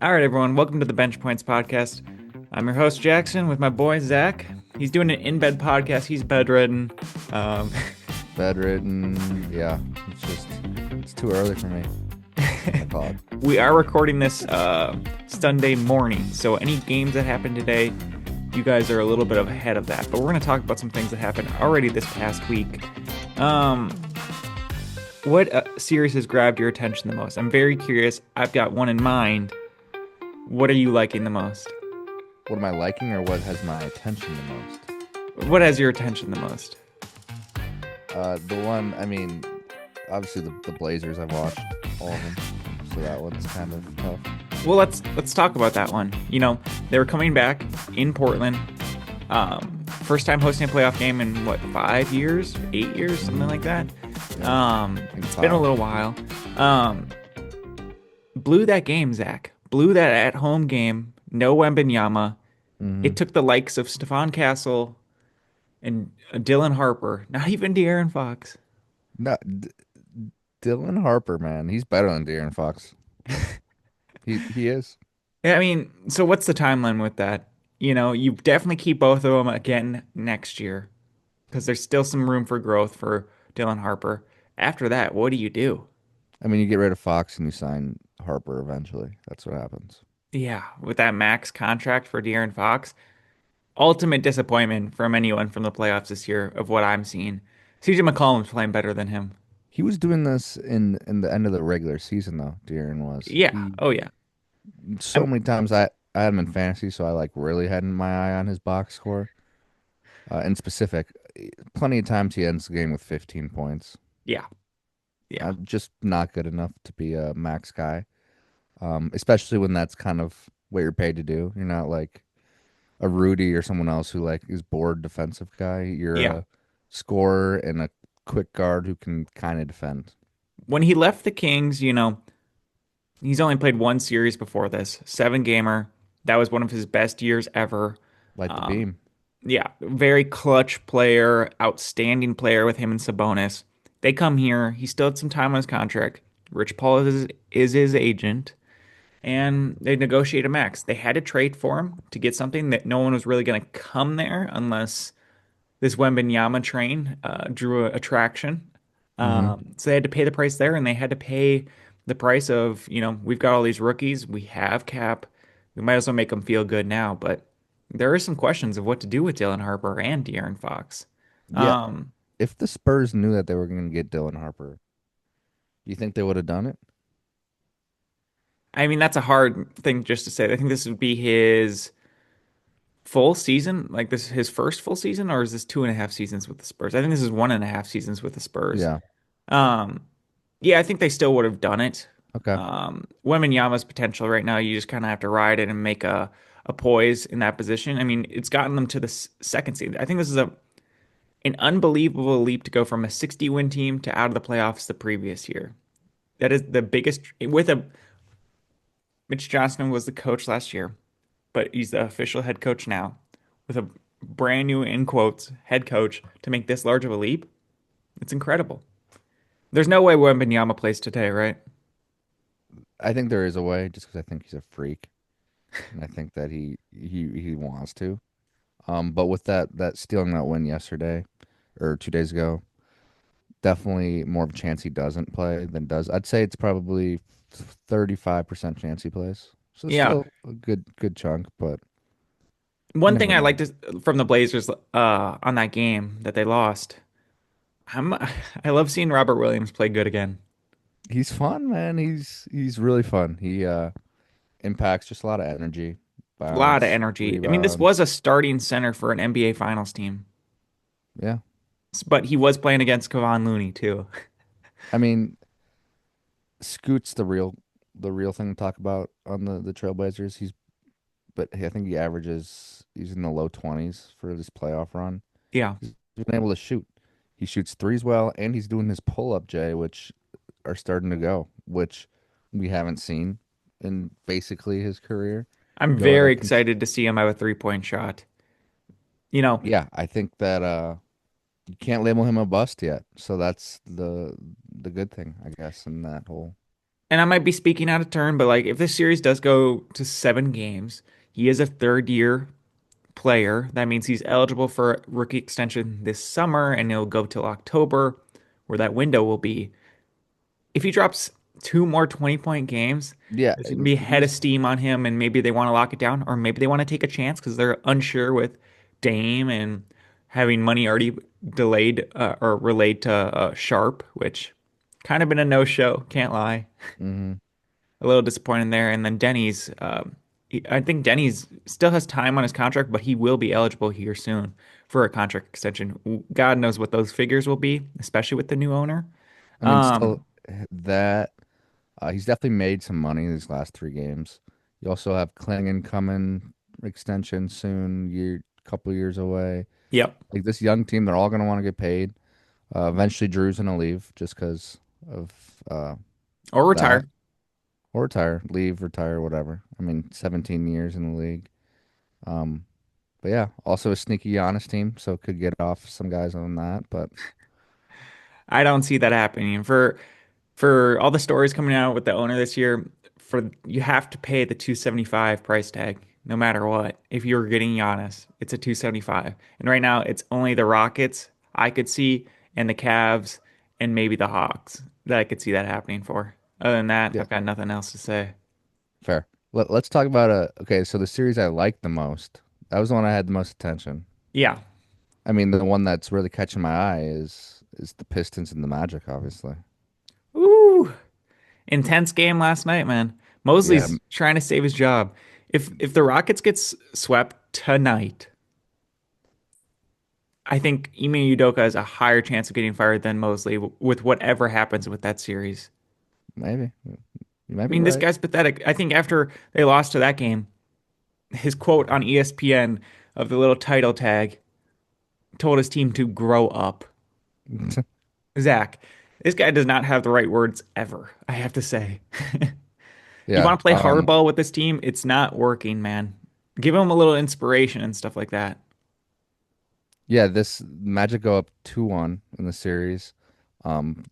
All right, everyone, welcome to the Bench Points podcast. I'm your host, Jackson, with my boy, Zach. He's doing an in bed podcast. He's bedridden. Um, Bedridden. Yeah, it's too early for me. I call it. we are recording this Sunday morning, so any games that happened today, you guys are a little bit ahead of that. But we're going to talk about some things that happened already this past week. Um, what series has grabbed your attention the most? I'm very curious. I've got one in mind. What are you liking the most? What am I liking, or what has my attention the most? What has your attention the most? The one. I mean, obviously the Blazers. I've watched all of them, so that one's kind of tough. Well, let's talk about that one. You know, they were coming back in Portland. First time hosting a playoff game in what, 5 years, 8 years, something like that. Yeah, It's been a little while. Blew that game, Zach. Blew that at home game. No Wembanyama. Mm-hmm. It took the likes of Stephon Castle and Dylan Harper, not even De'Aaron Fox. No, Dylan Harper, man, he's better than De'Aaron Fox. He is. Yeah, I mean, so what's the timeline with that? You know, you definitely keep both of them again next year because there's still some room for growth for Dylan Harper. After that, what do you do? I mean, you get rid of Fox and you sign Harper eventually. That's what happens. Yeah, with that max contract for De'Aaron Fox, ultimate disappointment from anyone from the playoffs this year of what I'm seeing. CJ McCollum's playing better than him. He was doing this in the end of the regular season, though. De'Aaron was. Yeah, He oh yeah. so I'm, many times I had him in fantasy, so I like really had my eye on his box score. In specific, plenty of times he ends the game with 15 points. yeah, yeah, Just not good enough to be a max guy. Especially when that's kind of what you're paid to do. You're not like a Rudy or someone else who like is bored defensive guy. You're yeah. a scorer and a quick guard who can kind of defend. When he left the Kings, you know, he's only played one series before this, seven gamer. That was one of his best years ever. Light the Um, beam. yeah, very clutch player, outstanding player with him and Sabonis. They come here. He still had some time on his contract. Rich Paul is his agent, and they negotiate a max. They had to trade for him to get something that no one was really going to come there unless this Wembanyama train drew attraction. Hmm. So they had to pay the price there, and they had to pay the price of, you know, we've got all these rookies, we have cap, we might as well make them feel good now. But there are some questions of what to do with Dylan Harper and De'Aaron Fox. Yeah, Um, if the Spurs knew that they were going to get Dylan Harper, do you think they would have done it? I mean, that's a hard thing just to say. I think this would be his full season, like this his first full season, or is this 2.5 seasons with the Spurs? I think this is 1.5 seasons with the Spurs. Yeah. Um, yeah, I think they still would have done it. Okay. Wembanyama's potential right now, you just kind of have to ride it and make a poise in that position. I mean, it's gotten them to the second seed. I think this is a an unbelievable leap to go from a 60 win team to out of the playoffs the previous year. That is the biggest with a Mitch Johnson was the coach last year, but he's the official head coach now with a brand new in quotes head coach to make this large of a leap. It's incredible. There's no way Wembanyama plays today, right? I think there is a way, just because I think he's a freak, and I think that he wants to. But with that stealing that win yesterday or 2 days ago, definitely more of a chance he doesn't play than does. I'd say it's probably 35% chance he plays. So Yeah. still a good chunk, but you One thing never I know. liked from the Blazers on that game that they lost, I'm, I love seeing Robert Williams play good again. He's fun, man. He's really fun. He impacts just a lot of energy, A lot of bounce, energy. I mean, this was rebounds. a starting center for an NBA Finals team, Yeah. but he was playing against Kevon Looney too. I mean, Scoot's the real thing to talk about on the Trailblazers. I think he's in the low 20s for this playoff run. Yeah. He's been able to shoot. He shoots threes well, and he's doing his pull up, Jay, which are starting to go, which we haven't seen in basically his career. I'm Go at very a excited to see him have a 3-point shot. You know, yeah, I think that you can't label him a bust yet. So that's the good thing, I guess, in that whole. and I might be speaking out of turn, but like if this series does go to 7 games, he is a third year player. That means he's eligible for a rookie extension this summer, and it'll go till October, where that window will be. If he drops two more 20-point games, Yeah, there's going to and be a head of he's steam on him, and maybe they want to lock it down, or maybe they want to take a chance because they're unsure with Dame and having money already delayed or relayed to Sharp, which kind of been a no-show, can't lie. mhm. A little disappointed there. And then Denny's, I think Denny's still has time on his contract, but he will be eligible here soon for a contract extension. God knows what those figures will be, especially with the new owner. I mean, still Um, that he's definitely made some money these last 3 games. You also have Klingon coming extension soon, couple years away. yep. Like this young team, they're all gonna want to get paid. Eventually, Drew's gonna leave just because of Or that, retire. or retire, leave, retire, whatever. I mean, 17 years in the league. Um, but yeah, also a sneaky Giannis team, so could get off some guys on that. But I don't see that happening. For all the stories coming out with the owner this year, for you have to pay the 275 price tag no matter what. If you're getting Giannis, it's a 275. And right now it's only the Rockets I could see and the Cavs and maybe the Hawks that I could see that happening for. Other than that, yeah, I've got nothing else to say. fair. Let's talk about okay. So the series I liked the most, that was the one I had the most attention. Yeah. I mean, the one that's really catching my eye is the Pistons and the Magic, obviously. Ooh, intense game last night, man. Yeah, Mosley's trying to save his job. If the Rockets gets swept tonight, I think Ime Udoka has a higher chance of getting fired than Mosley with whatever happens with that series. maybe you might I be mean, this right. guy's pathetic. I think after they lost to that game, his quote on ESPN of the little title tag told his team to grow up. Zach, this guy does not have the right words ever, I have to say. You Yeah. want to play hardball with this team? It's not working, man. Give him a little inspiration and stuff like that. Yeah, this Magic go up 2-1 in the series.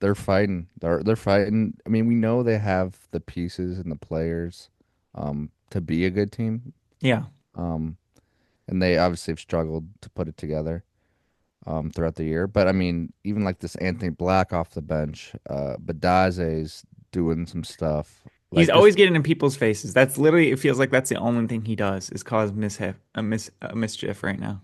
They're fighting. They're fighting. I mean, we know they have the pieces and the players to be a good team. Yeah. Um, and they obviously have struggled to put it together throughout the year. But I mean, even like this Anthony Black off the bench, Badaze's doing some stuff. He's Like this, always getting in people's faces. That's literally, it feels like that's the only thing he does is cause a mischief right now.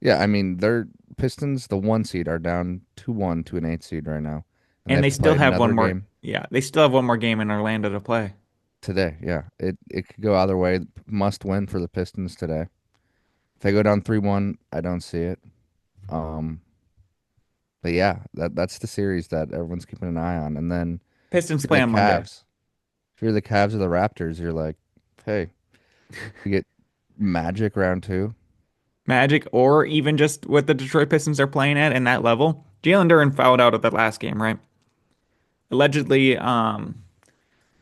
yeah, I mean, they're Pistons, the 1 seed, are down 2-1 to an 8 seed right now. And they And have they to play still have one another more. game Yeah, they still have one more game in Orlando to play. today. Yeah, it could go either way. Must win for the Pistons today. If they go down 3-1, I don't see it. Um, but yeah, that's the series that everyone's keeping an eye on. And then Pistons if you're play the on Monday. Cavs, if you're the Cavs or the Raptors, you're like, hey, we get Magic round two. Magic, or even just what the Detroit Pistons are playing at in that level. Jalen Duren fouled out of that last game, right? Allegedly,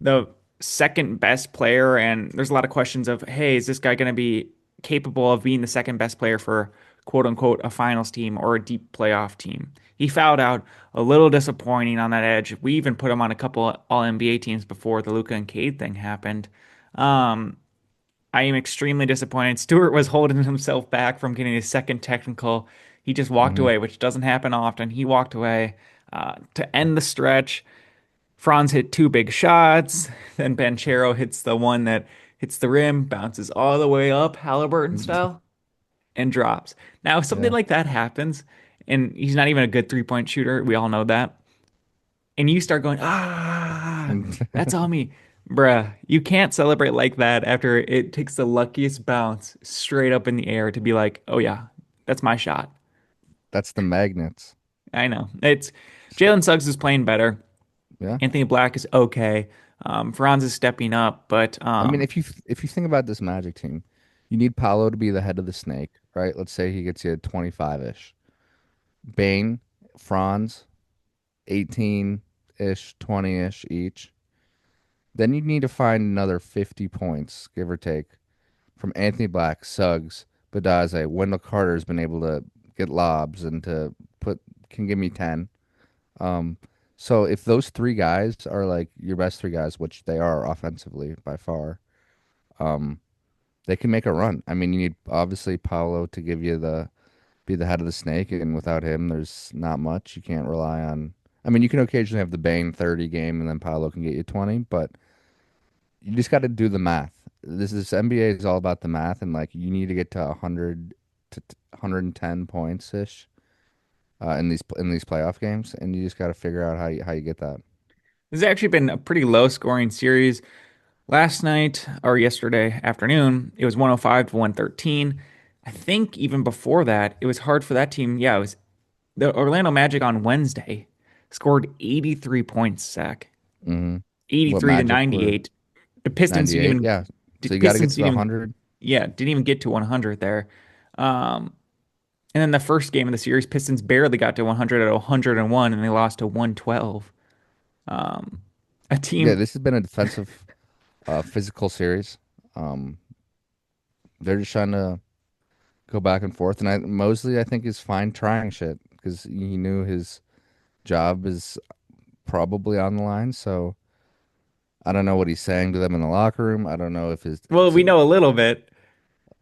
the second best player, and there's a lot of questions of, hey, is this guy going to be capable of being the second best player for quote unquote a finals team or a deep playoff team? He fouled out, a little disappointing on that edge. We even put him on a couple All NBA teams before the Luka and Cade thing happened. Um, I am extremely disappointed. Stewart was holding himself back from getting his second technical. He just walked Hmm. away, which doesn't happen often. He walked away to end the stretch. Franz hit two big shots. Then Banchero hits the one that hits the rim, bounces all the way up, Halliburton style, and drops. Now, if something Yeah. like that happens, and he's not even a good 3-point shooter, we all know that, and you start going, that's on me. Bruh, you can't celebrate like that after it takes the luckiest bounce straight up in the air to be like, oh yeah, that's my shot. That's the Magnets. I know. It's So, Jalen Suggs is playing better. yeah. Anthony Black is okay. Franz is stepping up, but I mean, if you think about this Magic team, you need Paolo to be the head of the snake, right? Let's say he gets you 25-ish. Bane, Franz, 18-ish, 20-ish each. Then you need to find another 50 points, give or take, from Anthony Black, Suggs, Badaze. Wendell Carter's been able to get lobs and to put can give me 10. Um, So if those three guys are like your best three guys, which they are offensively by far, um, they can make a run. I mean, you need obviously Paolo to give you the be the head of the snake, and without him, there's not much. You can't rely on. I mean, you can occasionally have the Bane 30 game, and then Paolo can get you 20, but you just got to do the math. This NBA is all about the math, and like you need to get to 100 to 110 points ish in these playoff games, and you just got to figure out how you get that. This has actually been a pretty low scoring series. Last night or yesterday afternoon, it was 105 to 113. I think even before that, it was hard for that team. Yeah, it was the Orlando Magic on Wednesday scored 83 points, Zach. Hmm. What 83 to Magic were 98. The Pistons didn't 98? even Yeah. So you got to get Pistons to the didn't even 100. yeah, didn't even get to 100 there. Um, and then the first game of the series, Pistons barely got to 100 at 101 and they lost to 112. Um, a Yeah, team this has been a defensive, physical series. Um, they're just trying to go back and forth, and Mosley I think is fine trying shit because he knew his job is probably on the line. So I don't know what he's saying to them in the locker room. I don't know if his well, we know a little bit.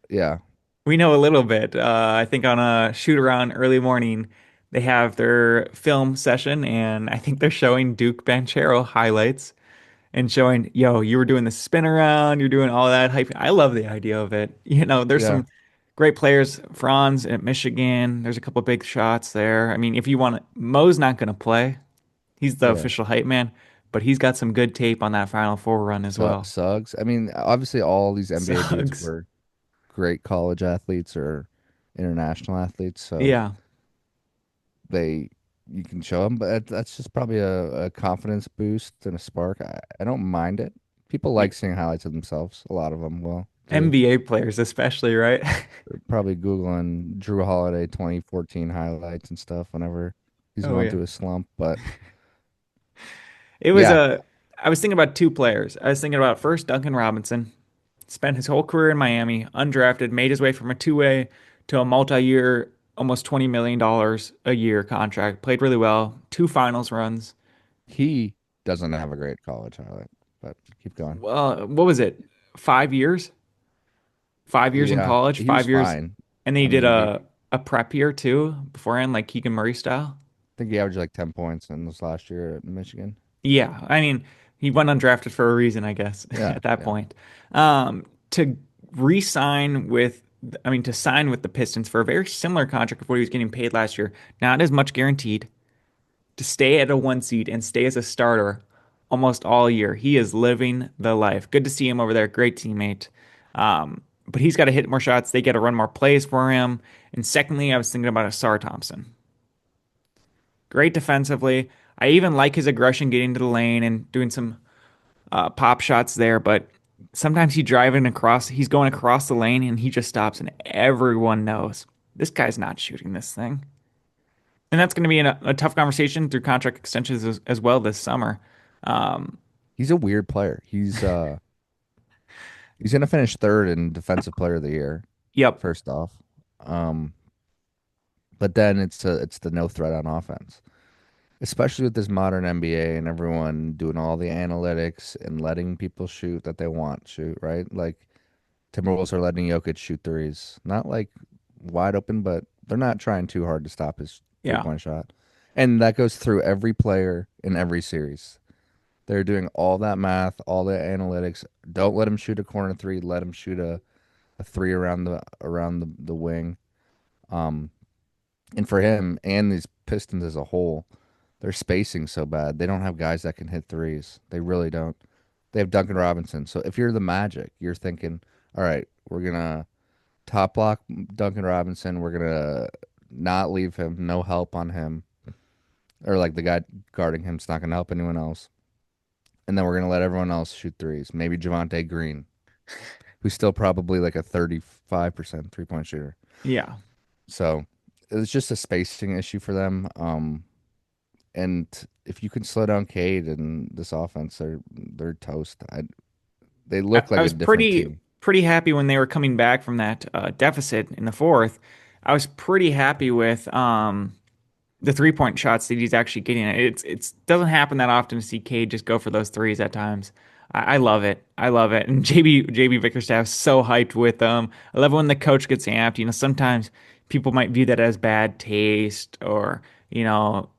yeah. We know a little bit. I think on a shoot around early morning, they have their film session, and I think they're showing Duke Banchero highlights and showing, yo, you were doing the spin around, you're doing all that hype. I love the idea of it. There's Yeah. some great players. Franz at Michigan, there's a couple big shots there. I mean, if you want, Mo's not going to play. He's the Yeah. official hype man, but he's got some good tape on that Final Four run as well. Suggs. I mean, obviously all these NBA dudes Suggs. were great college athletes or international athletes, so Yeah. they you can show them, but that's just probably a confidence boost and a spark. I don't mind it. People like seeing highlights of themselves. A lot of them will do. NBA players, especially, right? They're probably Googling Drew Holiday 2014 highlights and stuff whenever he's Oh, going yeah. through a slump. But It was yeah, I was thinking about two players. I was thinking about first Duncan Robinson, spent his whole career in Miami, undrafted, made his way from a two-way to a multi-year, almost $20 million a year contract. Played really well, two finals runs. he doesn't have a great college highlight, but keep going. Well, what was it? 5 years? 5 years in Yeah, college, he was 5 years, fine. and then he I did mean, a prep year too beforehand, like Keegan Murray style. think he averaged like 10 points in this last year at Michigan. Yeah, I mean, he went undrafted for a reason, I guess, Yeah, at that yeah. point. To re-sign with, I mean, to sign with the Pistons for a very similar contract of what he was getting paid last year, not as much guaranteed, to stay at a one seed and stay as a starter almost all year. He is living the life. Good to see him over there. Great teammate. But he's got to hit more shots. They got to run more plays for him. And secondly, I was thinking about Asar Thompson. Great defensively. I even like his aggression getting to the lane and doing some pop shots there, but sometimes he's going across the lane and he just stops, and everyone knows this guy's not shooting this thing. And that's going to be a tough conversation through contract extensions as well this summer. Um, He's a weird player. He's gonna finish third in Defensive Player of the Year, yep. first off. Um, but then it's the no threat on offense, especially with this modern NBA and everyone doing all the analytics and letting people shoot that they want shoot, right? Like Timberwolves are letting Jokic shoot threes, not like wide open, but they're not trying too hard to stop his three Yeah. point shot, and that goes through every player in every series. They're doing all that math, all the analytics. Don't let him shoot a corner three. Let him shoot a three around the wing. Um, and for him and these Pistons as a whole, they're spacing so bad. They don't have guys that can hit threes. They really don't. They have Duncan Robinson. So if you're the Magic, you're thinking, all right, we're gonna top block Duncan Robinson. We're gonna not leave him, no help on him, or like the guy guarding him's not gonna help anyone else. And then we're gonna let everyone else shoot threes. Maybe Javante Green, who's still probably like a 35% 3 point shooter. Yeah. So it's just a spacing issue for them. And if you can slow down Cade and this offense, they're toast. They look I like a was different pretty team. pretty happy when they were coming back from that deficit in the fourth. I was pretty happy with the 3-point shots that he's actually getting. It's doesn't happen that often to see Cade just go for those threes at times. I love it. I love it. And JB Bickerstaff's so hyped with them. I love when the coach gets amped. Sometimes people might view that as bad taste or,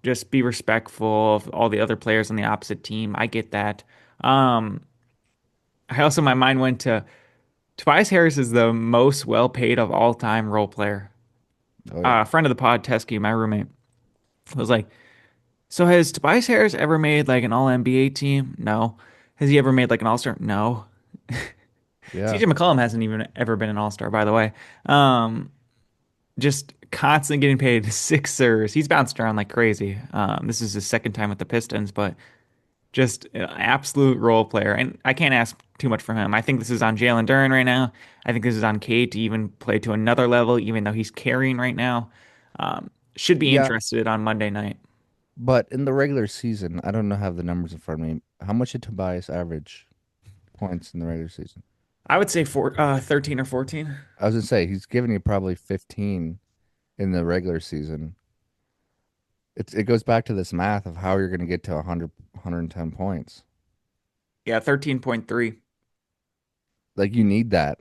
just be respectful of all the other players on the opposite team. I get that. Um, I also my mind went to Tobias Harris is the most well paid of all time role player. Oh yeah, A friend of the pod, Teskey, my roommate, was like, so has Tobias Harris ever made like an all NBA team? No. Has he ever made like an all-star? No. yeah, CJ McCollum hasn't even ever been an all-star, by the way. Um, just constantly getting paid Sixers. He's bounced around like crazy. This is his second time with the Pistons, but just an absolute role player. And I can't ask too much from him. I think this is on Jalen Duren right now. I think this is on Cade to even play to another level, even though he's carrying right now. Should be yeah. interested on Monday night. But in the regular season, I don't know have the numbers in front of me. How much did Tobias average points in the regular season? I would say 13 or 14. I was gonna say he's giving you probably 15 in the regular season. It goes back to this math of how you're gonna get to 100, 110 points. Yeah, 13.3. Like you need that.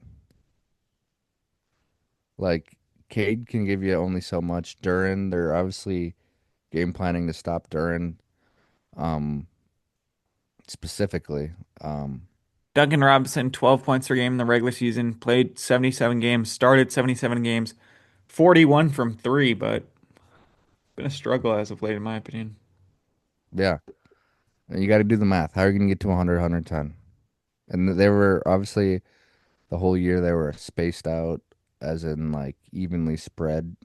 Like Cade can give you only so much. Duran, they're obviously game planning to stop Duran, um, specifically. Um, Duncan Robinson, 12 points per game in the regular season, played 77 games, started 77 games, 41 from three, but been a struggle as of late, in my opinion. yeah, and you got to do the math. How are you gonna get to 100, 110? And they were obviously the whole year they were spaced out, as in like evenly spread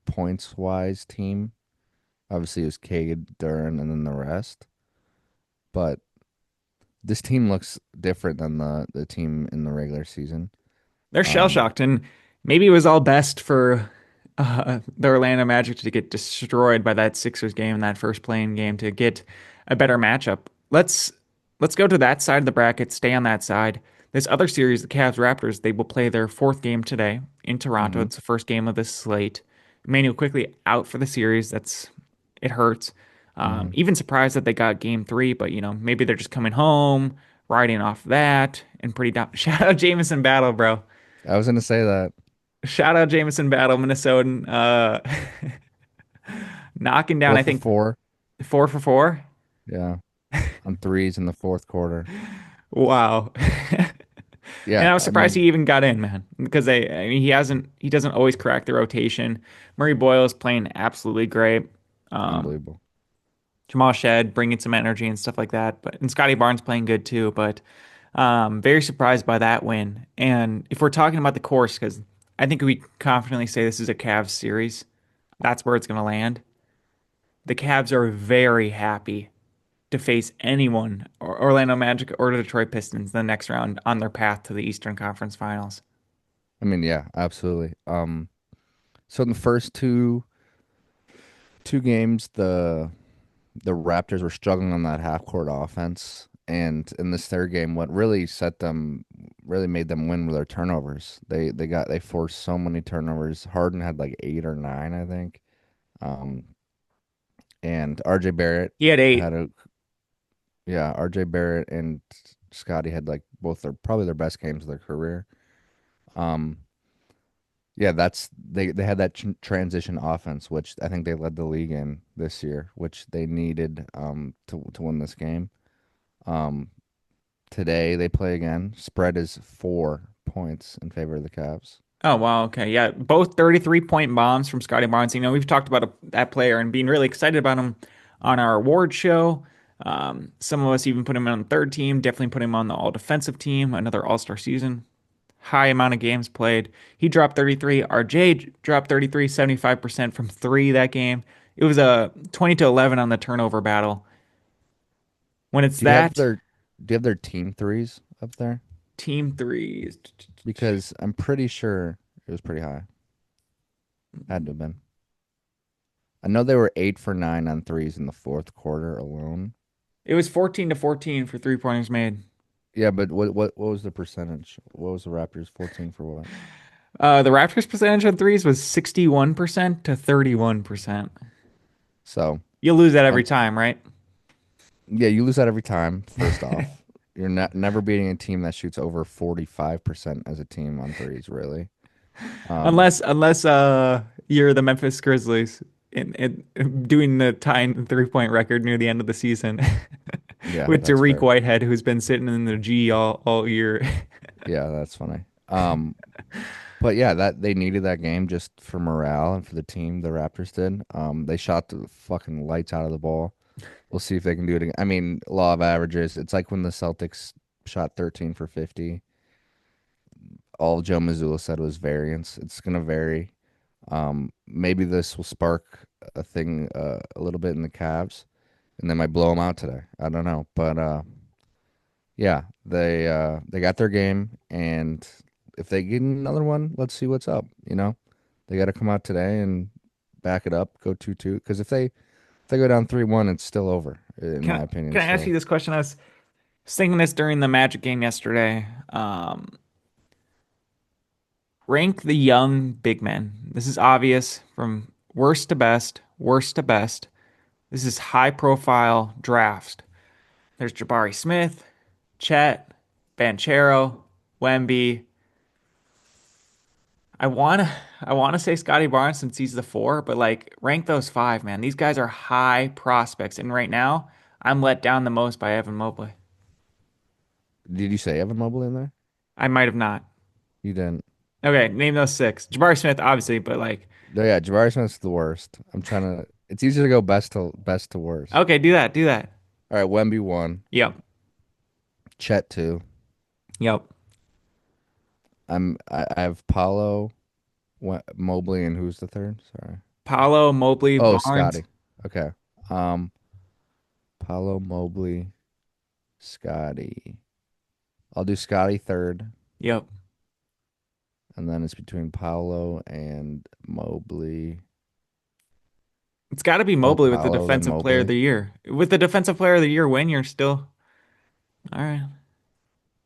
points wise team. Obviously, it was Cade, Duran, and then the rest. But this team looks different than the team in the regular season. They're shell Um, shocked, and maybe it was all best for the Orlando Magic to get destroyed by that Sixers game in that first playing game to get a better matchup. Let's go to that side of the bracket, stay on that side. This other series, the Cavs Raptors, they will play their fourth game today in Toronto. mhm, It's the first game of this slate. Emmanuel quickly out for the series. It hurts. mhm. Even surprised that they got game three, but maybe they're just coming home, riding off that, and pretty down. Shout out Jamison Battle, bro. I was gonna say that Shout out Jamison Battle, Minnesotan. Knocking down, four I for think, four. 4 for 4. Yeah, on threes in the fourth quarter. Wow. And Yeah, I was I surprised he mean, even got in, man, because I mean, he doesn't always crack the rotation. Murray Boyle is playing absolutely great. Um, unbelievable. Jamal Shed bringing some energy and stuff like that. And Scotty Barnes playing good too. But very surprised by that win. And if we're talking about the course, because I think we confidently say this is a Cavs series, that's where it's going to land. The Cavs are very happy to face anyone, or Orlando Magic or the Detroit Pistons, in the next round on their path to the Eastern Conference Finals. I mean, yeah, absolutely. So in the first two games, the Raptors were struggling on that half court offense. And in this third game, what really made them win were their turnovers. They forced so many turnovers. Harden had like 8 or 9, I think. Um, and RJ Barrett He had had 8. a yeah, RJ Barrett and Scotty had like both their probably their best games of their career. Um, yeah, they had that transition offense, which I think they led the league in this year, which they needed to win this game. Um, Today they play again. Spread is 4 points in favor of the Cavs. Oh, wow. Okay. Yeah. Both 33-point bombs from Scotty Barnes. We've talked about that player and being really excited about him on our award show. Some of us even put him on the third team, definitely put him on the all defensive team, another all-star season. High amount of games played. He dropped 33. RJ dropped 33, 75% from three that game. It was a 20-11 on the turnover battle. When it's Do you have that their do you have their team threes up there? team threes, Because I'm pretty sure it was pretty high. Had to have been. I know they were 8 for 9 on threes in the fourth quarter alone. it was 14-14 for three-pointers made. Yeah, but what was the percentage? What was the Raptors 14 for what? The Raptors percentage on threes was 61% to 31%. So, You'll lose that every um, time, right? yeah, you lose that every time, first off. You're never beating a team that shoots over 45% as a team on threes, really. Um, Unless you're the Memphis Grizzlies and doing the tying 3-point record near the end of the season yeah, with that's Tariq fair. Whitehead, who's been sitting in the G all year. Yeah, that's funny. But yeah, that they needed that game just for morale and for the team. The Raptors did. They shot the fucking lights out of the ball. We'll see if they can do it again. I mean, law of averages. It's like when the Celtics shot 13 for 50. All Joe Mazzulla said was variance. It's gonna vary. Maybe this will spark a thing a little bit in the Cavs, and they might blow them out today. I don't know, but yeah, they got their game, and if they get another one, let's see what's up. They got to come out today and back it up, go 2-2. Because if they go down 3-1, it's still over, in Can my I, opinion. can I ask you So this question? I was thinking this during the Magic game yesterday. Rank the young big men. This is obvious from worst to best, worst to best. This is high profile draft. There's Jabari Smith, Chet, Banchero, Wemby. I wanna I wanna say Scotty Barnes since he's the four, but like rank those five, man. These guys are high prospects, and right now I'm let down the most by Evan Mobley. did you say Evan Mobley in there? I might have not. You didn't. Okay, name those six. Jabari Smith, obviously, but like, No, yeah, Jabari Smith's the worst. I'm trying to. It's easier to go best to worst. okay, do that, do that. All right, Wemby one, Yep, Chet two. yep. I have Paolo, Mobley, and who's the third? Sorry. Paolo, Mobley, Oh, Barnes. Scotty. Okay. Um, Paolo, Mobley, Scotty. I'll do Scotty third, Yep. and then it's between Paolo and Mobley. It's got to be Go Mobley with the Paolo, then defensive player of Mobley. the year. With the defensive player of the year win, you're still all right.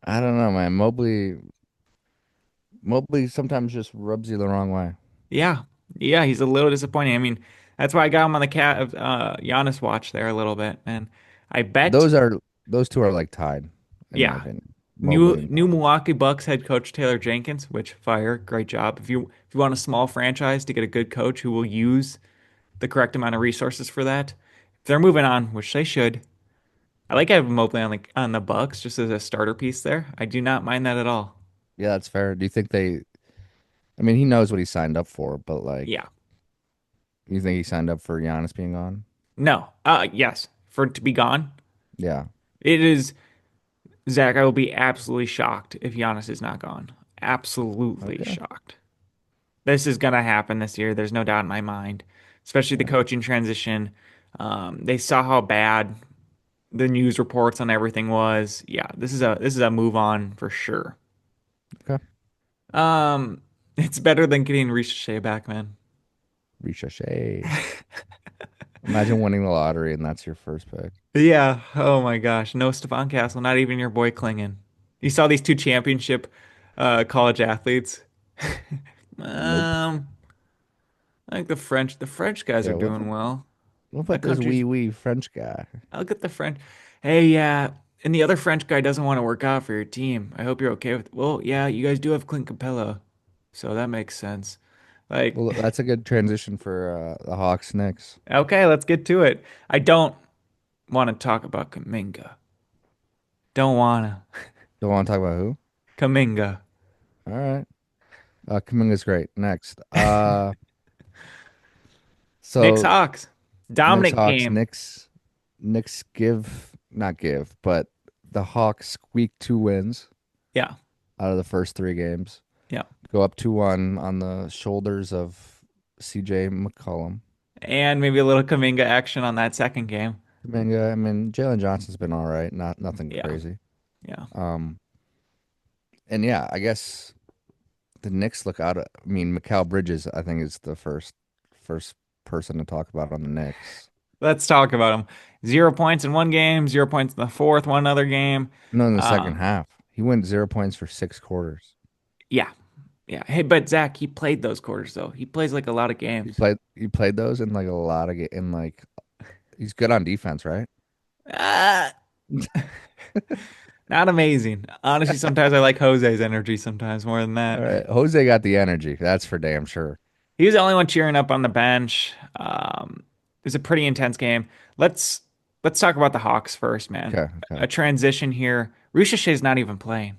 I don't know, man. Mobley sometimes just rubs you the wrong way. Yeah. Yeah, he's a little disappointing. I mean, that's why I got him on the cat of Giannis watch there a little bit. And I bet, Those are those two are like tied, in my yeah. opinion. New Mobley and new Paolo. Milwaukee Bucks head coach Taylor Jenkins, which fire, great job. If you want a small franchise to get a good coach who will use the correct amount of resources for that, if they're moving on, which they should. I like having Mobley on the Bucks just as a starter piece there. I do not mind that at all. Yeah, that's fair. Do you think they? I mean, he knows what he signed up for, but like, Yeah. you think he signed up for Giannis being gone? No. Yes. For it to be gone. Yeah. It is Zach, I will be absolutely shocked if Giannis is not gone. Absolutely Okay. shocked. This is gonna happen this year. There's no doubt in my mind. Especially the All right. coaching transition. They saw how bad the news reports on everything was. Yeah, this is a move on for sure. Okay. It's better than getting Ricochet back, man. Ricochet. Imagine winning the lottery and that's your first pick. Yeah. Oh my gosh. No Stephon Castle, not even your boy Klingon. You saw these two championship college athletes. Nope. Um, I think the French guys are Yeah. doing well. What That about this country's wee French guy? I'll get the French. Hey, yeah. And the other French guy doesn't want to work out for your team. I hope you're okay with Well, yeah, you guys do have Clint Capella, so that makes sense. Like, Well, that's a good transition for the Hawks Knicks. okay, let's get to it. I don't want to talk about Kaminga. Don't wanna. Don't want to talk about who? Kaminga. All right. Kuminga's great. Next. Knicks So Hawks. Knicks Dominant Hawks game. Knicks give not give, but the Hawks squeak 2 wins Yeah. out of the first 3 games. Yeah. Go up 2-1 on the shoulders of CJ McCollum. And maybe a little Kaminga action on that second game. Kuminga, I mean, Jalen Johnson's been all right, not nothing Yeah. crazy. Yeah. Um, and yeah, I guess the Knicks look out. I mean, Mikal Bridges, I think, is the first person to talk about on the Knicks. Let's talk about him. 0 points in one game, 0 points in the fourth, one other game. No, in the second Um, half, he went 0 points for 6 quarters. yeah. Yeah. Hey, but Zach, he played those quarters though. He plays like a lot of games. You played those in like a lot of in like he's good on defense, right? Ah, not amazing. Honestly, sometimes I like Jose's energy sometimes more than All that. right. Jose got the energy. That's for damn sure. He was the only one cheering up on the bench. It was a pretty intense game. Let's let's talk about the Hawks first, man. Okay, okay. A transition here. Ricochet's not even playing.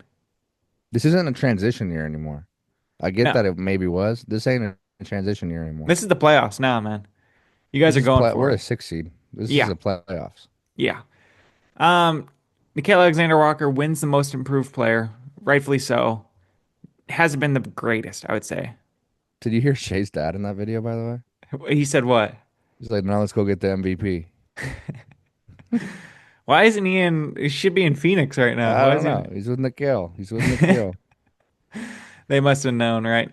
This isn't a transition year anymore. I get No, that it maybe was. This ain't a transition year anymore. this is the playoffs now, man. You guys This are is going play. for We're it. a six seed. This is Yeah, the playoffs. yeah. Um, Nickeil Alexander-Walker wins the most improved player, rightfully so. Hasn't been the greatest, I would say. Did you hear Shay's dad in that video, by the way? He said what? He's like, now let's go get the MVP. Why isn't he in? He should be in Phoenix right now. I Why don't is he? know. He's with Nikhil. He's with Nikhil. They must have known, right?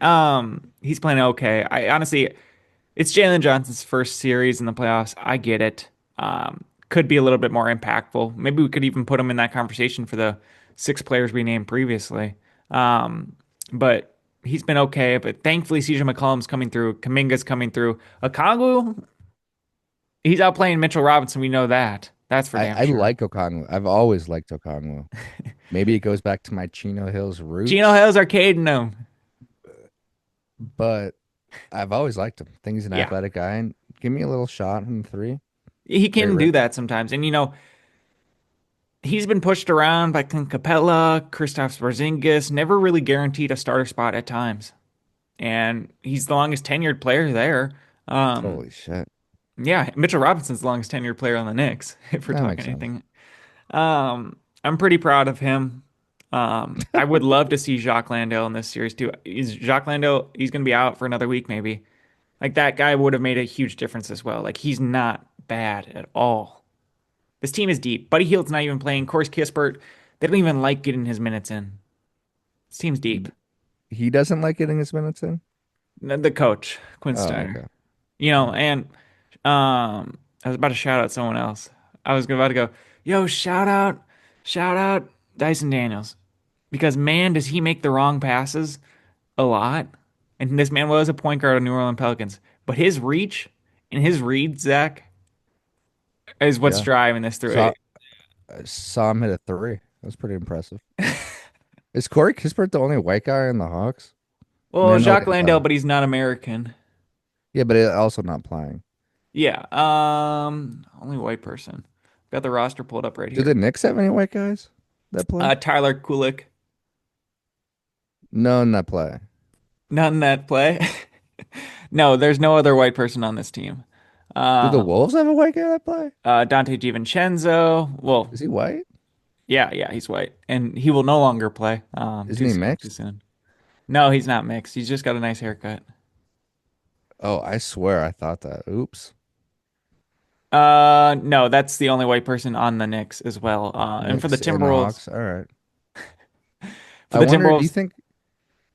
He's playing okay. I honestly, it's Jalen Johnson's first series in the playoffs. I get it. Could be a little bit more impactful. Maybe we could even put him in that conversation for the six players we named previously. But he's been okay. But thankfully, CJ McCollum's coming through. Kaminga's coming through. Okongwu, he's outplaying Mitchell Robinson. We know that. That's for damn I sure. like Okongwu. I've always liked Okongwu. Maybe it goes back to my Chino Hills Geno roots, Hill's arcading him. but I've always liked him. Think he's an Yeah, athletic guy, and give me a little shot in three. he Great can do range. that sometimes. And he's been pushed around by Clint Capella, Kristaps Porzingis, never really guaranteed a starter spot at times. And he's the longest tenured player there. Um, Holy shit. yeah, Mitchell Robinson's the longest tenured player on the Knicks, if we're That talking makes sense. anything. I'm pretty proud of him. I would love to see Jacques Landale in this series too. Is Jacques Landale? He's going to be out for another week, maybe. Like that guy would have made a huge difference as well. Like he's not bad at all. This team is deep. Buddy Hield's not even playing. Corey Kispert, they don't even like getting his minutes in. This team's deep. He doesn't like getting his minutes in? The coach, Quinn Oh, Snyder. okay. And I was about to shout out someone else. I was about to go, yo, shout out Dyson Daniels. Because man, does he make the wrong passes a lot. And this man was a point guard of New Orleans Pelicans. But his reach and his read, Zach, is what's Yeah. driving this through. Saw I saw him hit a three. That's pretty impressive. Is Corey Kispert the only white guy in the Hawks? I mean, Well, I know Jacques that, Landale, but he's not American. yeah, but also not playing. Yeah. Only white person. Got the roster pulled up right Do the here. Knicks have any white guys that play? Tyler Kulik, None that play. not in that play. No, there's no other white person on this team. Do the Um, Wolves have a white guy that play? Dante DiVincenzo. Well, Is he white? yeah, he's white, and he will no longer play. Isn't he Too mixed? soon. No, he's not mixed. He's just got a nice haircut. Oh, I swear I thought that. Oops. No, that's the only white person on the Knicks as well. And Knicks and the Hawks. All right. For I the wonder, Timberwolves,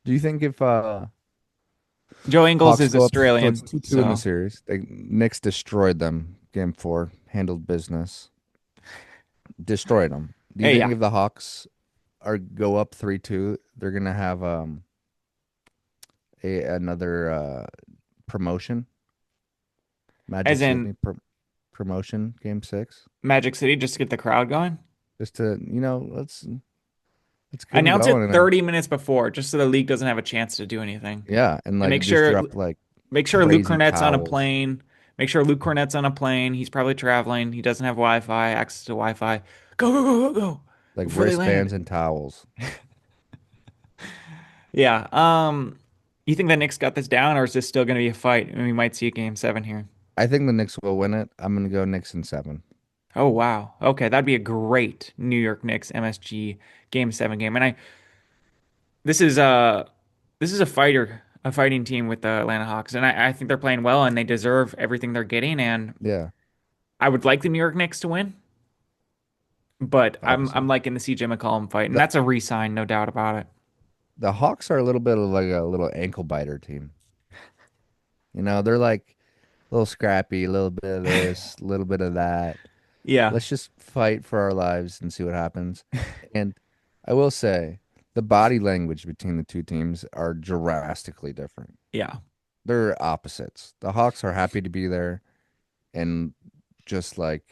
do you think if Joe Ingles Hawks is go up, so it's Australian, 2-2 in the so series. Knicks destroyed them game 4, handled business, destroyed them. Do you hey, think yeah. if the Hawks are go up 3-2, they're gonna have another promotion, Magic As in City promotion game 6, Magic City, just to get the crowd going. just to let's get them Announce going it and 30 minutes before, just so the league doesn't have a chance to do anything. yeah, and And like just drop like make sure Luke crazy Cornett's on a towels, plane. Make sure Luke Cornett's on a plane. He's probably traveling. He doesn't have Wi-Fi, access to Wi-Fi. Go like before they land. wristbands and towels. Yeah. You think the Knicks got this down, or is this still going to be a fight? And we might see a game 7 here. I think the Knicks will win it. I'm gonna go Knicks in 7. Oh wow. Okay, that'd be a great New York Knicks MSG game 7 game. And I this is a a fighting team with the Atlanta Hawks, and I think they're playing well and they deserve everything they're getting. And Yeah, I would like the New York Knicks to win, but I'm obviously. liking the CJ McCollum fight, and The that's a re-sign, no doubt about it. the Hawks are a little bit of like a little ankle biter team. They're like a little scrappy, a little bit of this, a little bit of that. Yeah. Let's just fight for our lives and see what happens. And I will say, the body language between the two teams are drastically different. Yeah. They're opposites. The Hawks are happy to be there and just like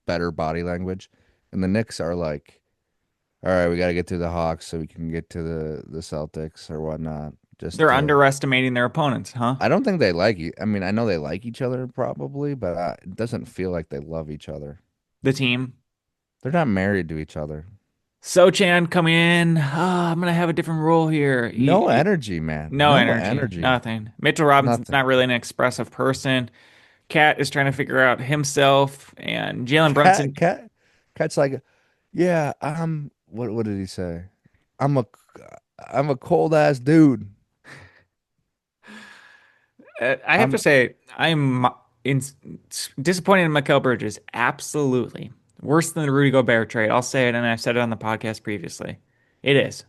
better body language, and the Knicks are like, all right, we got to get through the Hawks so we can get to the Celtics or whatnot. Just They're to, underestimating their opponents, huh? I don't think they like you. I mean, I know they like each other probably, but it doesn't feel like they love each other. The team. They're not married to each other. Sochan coming in. Ah, I'm gonna have a different role here. No energy, man. No No energy, energy. nothing. Mitchell Robinson's Nothing. not really an expressive person. Cat is trying to figure out himself, and Jalen Cat, Brunson. cat, cat's like, yeah, what did he say? I'm a, I'm a cold ass dude. I have to I'm, say, I'm in, disappointed in Mikal Bridges. Absolutely. Worse than the Rudy Gobert trade. I'll say it, and I've said it on the podcast previously. It is.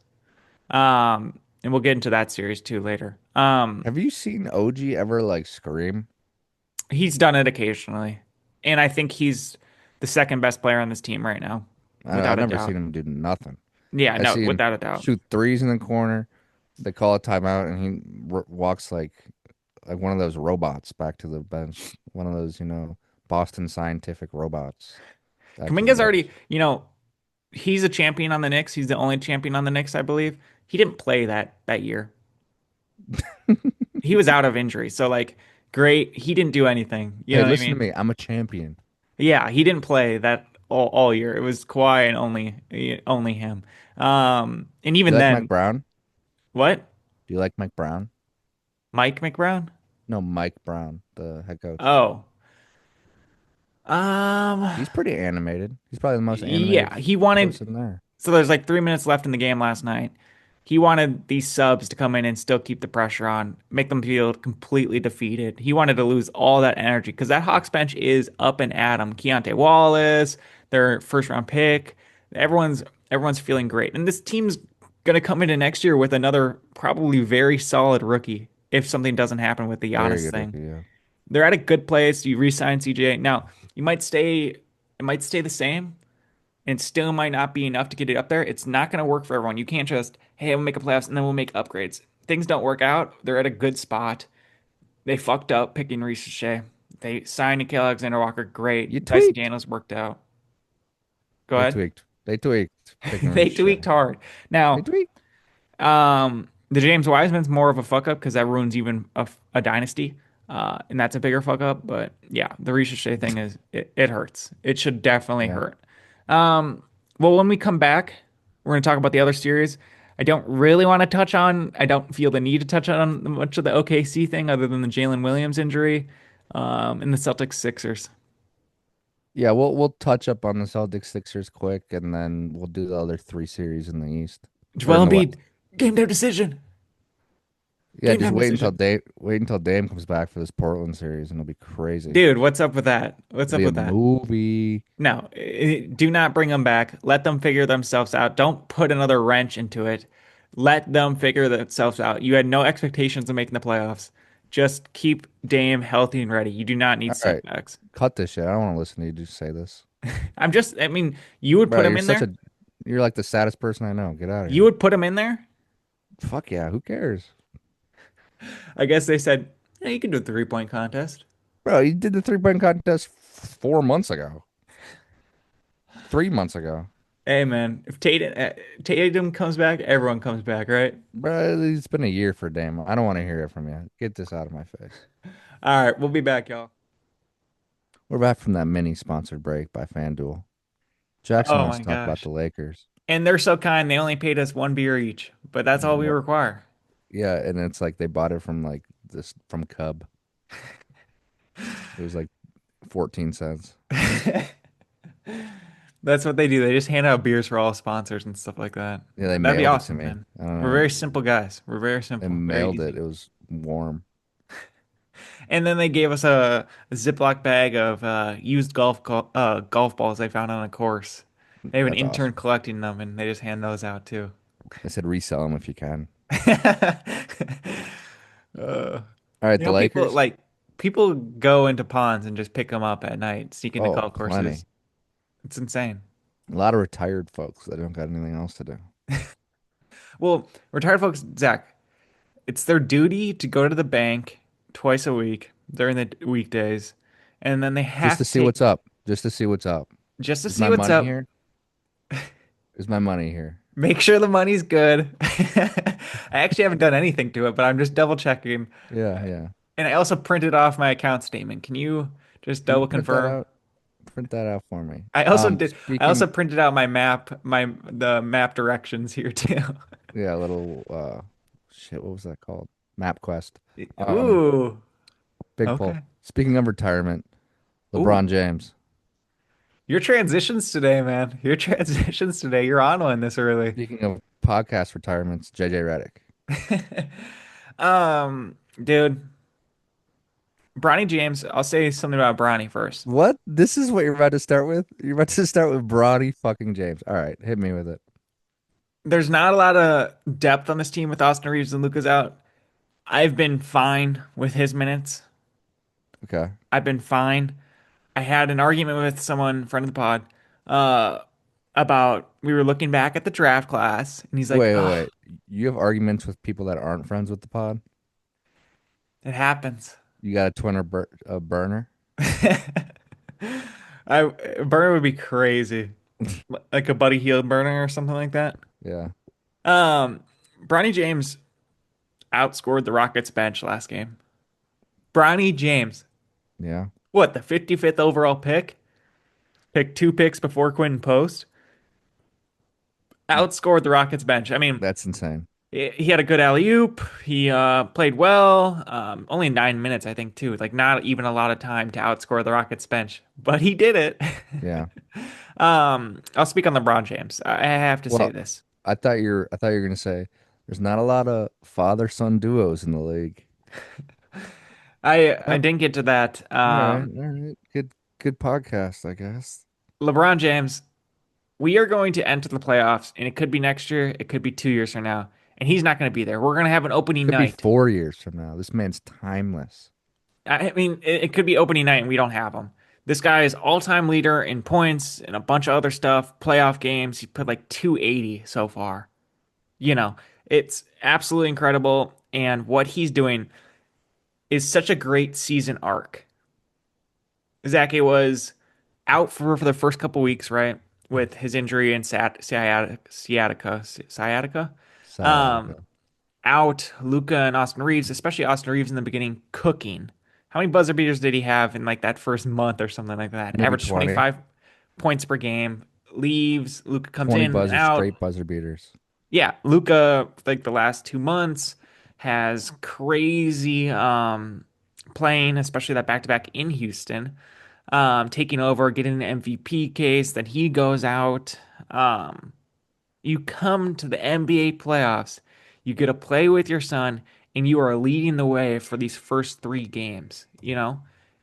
And we'll get into that series too later. have you seen OG ever like scream? He's done it occasionally. And I think he's the second best player on this team right now, I've without a never seen doubt. him do nothing. Yeah, I no, see him without a doubt. shoot threes in the corner. They call a timeout, and he walks like one of those robots back to the bench. One of those, Boston Scientific robots back to the Kuminga's already, bench. he's a champion on the Knicks. He's the only champion on the Knicks, I believe. He didn't play that year. He was out of injury. So like great, he didn't do anything. You Hey, know what I listen to mean? me. I'm a champion. Yeah, he didn't play that all year. It was Kawhi and only him. And Do even you like Mike then, Brown? what? Do you like Mike Brown? Mike McBrown? No, Mike Brown, the head coach. Oh. Um, He's pretty animated. He's probably the most animated yeah, he wanted person there. so there's like 3 minutes left in the game last night. He wanted these subs to come in and still keep the pressure on, make them feel completely defeated. He wanted to lose all that energy because that Hawks bench is up and at 'em. Keontae Wallace, their first round pick. Everyone's feeling great. And this team's gonna come into next year with another probably very solid rookie if something doesn't happen with the Very Giannis good thing. rookie, yeah. They're at a good place. You re-sign CJ. Now, it might stay the same and still might not be enough to get it up there. It's not going to work for everyone. You can't just, hey, we'll make a playoffs and then we'll make upgrades. Things don't work out. They're at a good spot. They fucked up picking Reese Shea. They signed Nickeil Alexander Walker. You Great. Dyson tweaked. Daniels worked out. Go They ahead. tweaked. They tweaked. Picking They Reese tweaked Shea. hard. They Now, tweaked. the James Wiseman's more of a fuck up because that ruins even a dynasty. And that's a bigger fuck up. But yeah, the Reese Shea thing it hurts. It should definitely Yeah. hurt. Um, well, when we come back, we're going to talk about the other series. I don't feel the need to touch on much of the OKC thing other than the Jalen Williams injury, and the Celtics Sixers. Yeah, we'll touch up on the Celtics Sixers quick, and then we'll do the other three series in the East or Joel in the Embiid, West. game time decision. Yeah, Game just time decision. wait until Dame comes back for this Portland series, and it'll be crazy. Dude, what's up with that? What's It'll up be a with that? movie. No, do not bring them back. Let them figure themselves out. Don't put another wrench into it. Let them figure themselves out. You had no expectations of making the playoffs. Just keep Dame healthy and ready. You do not need All right, setbacks. cut this shit. I don't want to listen to you just say this, I mean, you would bro. put him in there? You're like the saddest person I know. Get out of You here. would put him in there? Fuck yeah, who cares, I guess they said, yeah, you can do a 3-point contest. bro? You did the 3-point contest 4 months ago, 3 months ago, Hey, man, if Tatum comes back, everyone comes back, right? bro. It's been a year for Dame. I don't want to hear it from you. Get this out of my face. All right, we'll be back, y'all. We're back from that mini sponsored break by FanDuel. Jackson Oh wants my to talk about gosh. the Lakers. And they're so kind. They only paid us one beer each, but that's all we What? require. Yeah, and it's like they bought it from like this from Cub. It was like 14 cents. That's what they do. They just hand out beers for all sponsors and stuff like that. Yeah, they That'd be mailed it to awesome, me. man. I don't We're know. very simple guys. We're very They simple, very mailed it. easy. It was warm. And then they gave us a Ziploc bag of used golf balls they found on a course. They have an That's intern awesome. collecting them, and they just hand those out too. I said resell them if you can. Uh, All right, the Lakers. people go into ponds and just pick them up at night, sneak into Oh, golf plenty. courses. It's insane. A lot of retired folks that don't got anything else to do. Well, retired folks, Zach, it's their duty to go to the bank twice a week during the weekdays, and then they Just have to to see take what's up. Just to see what's up. just to Is see my what's money up. here? Is my money here? Make sure the money's good. I actually haven't done anything to it, but I'm just double checking. Yeah, yeah. And I also printed off my account statement. Can you just Can you double print that confirm? out? Print that out for me. I also did. I also Speaking, printed out my map, the map directions here too. yeah, a little shit, what was that called? MapQuest. Um, Ooh. Big pull. Okay. Speaking of retirement, Ooh. LeBron James. Your transitions today, man. Your transitions today. You're on one this early. Speaking of podcast retirements, JJ Redick. Dude, Bronny James. I'll say something about Bronny first. What? This is what you're about to start with? You're about to start with Bronny fucking James. All right, hit me with it. There's not a lot of depth on this team with Austin Reeves and Luka's out. I've been fine with his minutes. Okay. I've been fine. I had an argument with someone, friend of the pod, uh, about we were looking back at the draft class, and he's like, Wait, wait, "Oh, wait. You have arguments with people that aren't friends with the pod? it happens." You got a a burner? I burner would be crazy, like a Buddy Hield burner or something like that. Yeah. Um, Bronny James outscored the Rockets bench last game. Bronny James, Yeah. what, the 55th overall pick? Picked two picks before Quinton Post. Outscored the Rockets bench. I mean, That's insane. he had a good alley-oop. He played well. Only 9 minutes, I think, too. Like not even a lot of time to outscore the Rockets bench, but he did it. Yeah. I'll speak on LeBron James. I have to say Well, this. I thought you were gonna say there's not a lot of father-son duos in the league. I Oh, didn't get to that. all right. Good podcast, I guess. LeBron James, we are going to enter the playoffs, and it could be next year, it could be 2 years from now, and he's not going to be there. We're going to have an opening Could be night. 4 years from now. This man's timeless. I mean, it could be opening night, and we don't have him. This guy is all-time leader in points and a bunch of other stuff. Playoff games, he put like 280 so far. You know, it's absolutely incredible, and what he's doing is such a great season arc. Zach, it was out for the first couple weeks, right? With his injury and sciatica. Um, Sciatica. Out Luca and Austin Reeves, especially Austin Reeves in the beginning, cooking. How many buzzer beaters did he have in like that first month or something like that? Maybe Average 20. 25 points per game. Leaves. Luca comes 20 in and buzzer out. straight buzzer beaters. Yeah, Luca, like the last 2 months, has crazy playing, especially that back-to-back in Houston, taking over, getting an MVP case. Then he goes out. Um, you come to the NBA playoffs, you get to play with your son, and you are leading the way for these first 3 games.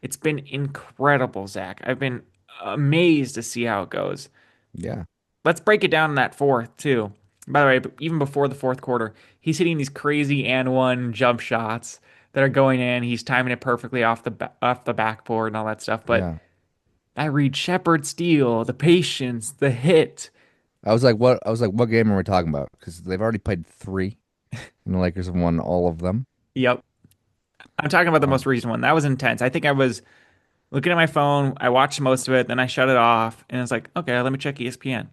It's been incredible, Zach. I've been amazed to see how it goes. Yeah. Let's break it down in that fourth too. By the way, even before the fourth quarter, he's hitting these crazy and one jump shots that are going in. He's timing it perfectly off the backboard and all that stuff. But Yeah. that Reed Shepard steal, the patience, the hit. I was like, what game are we talking about? Because they've already played three, and the Lakers have won all of them. Yep. I'm talking about the Um, most recent one. That was intense. I think I was looking at my phone. I watched most of it, then I shut it off, and it's like, okay, let me check ESPN.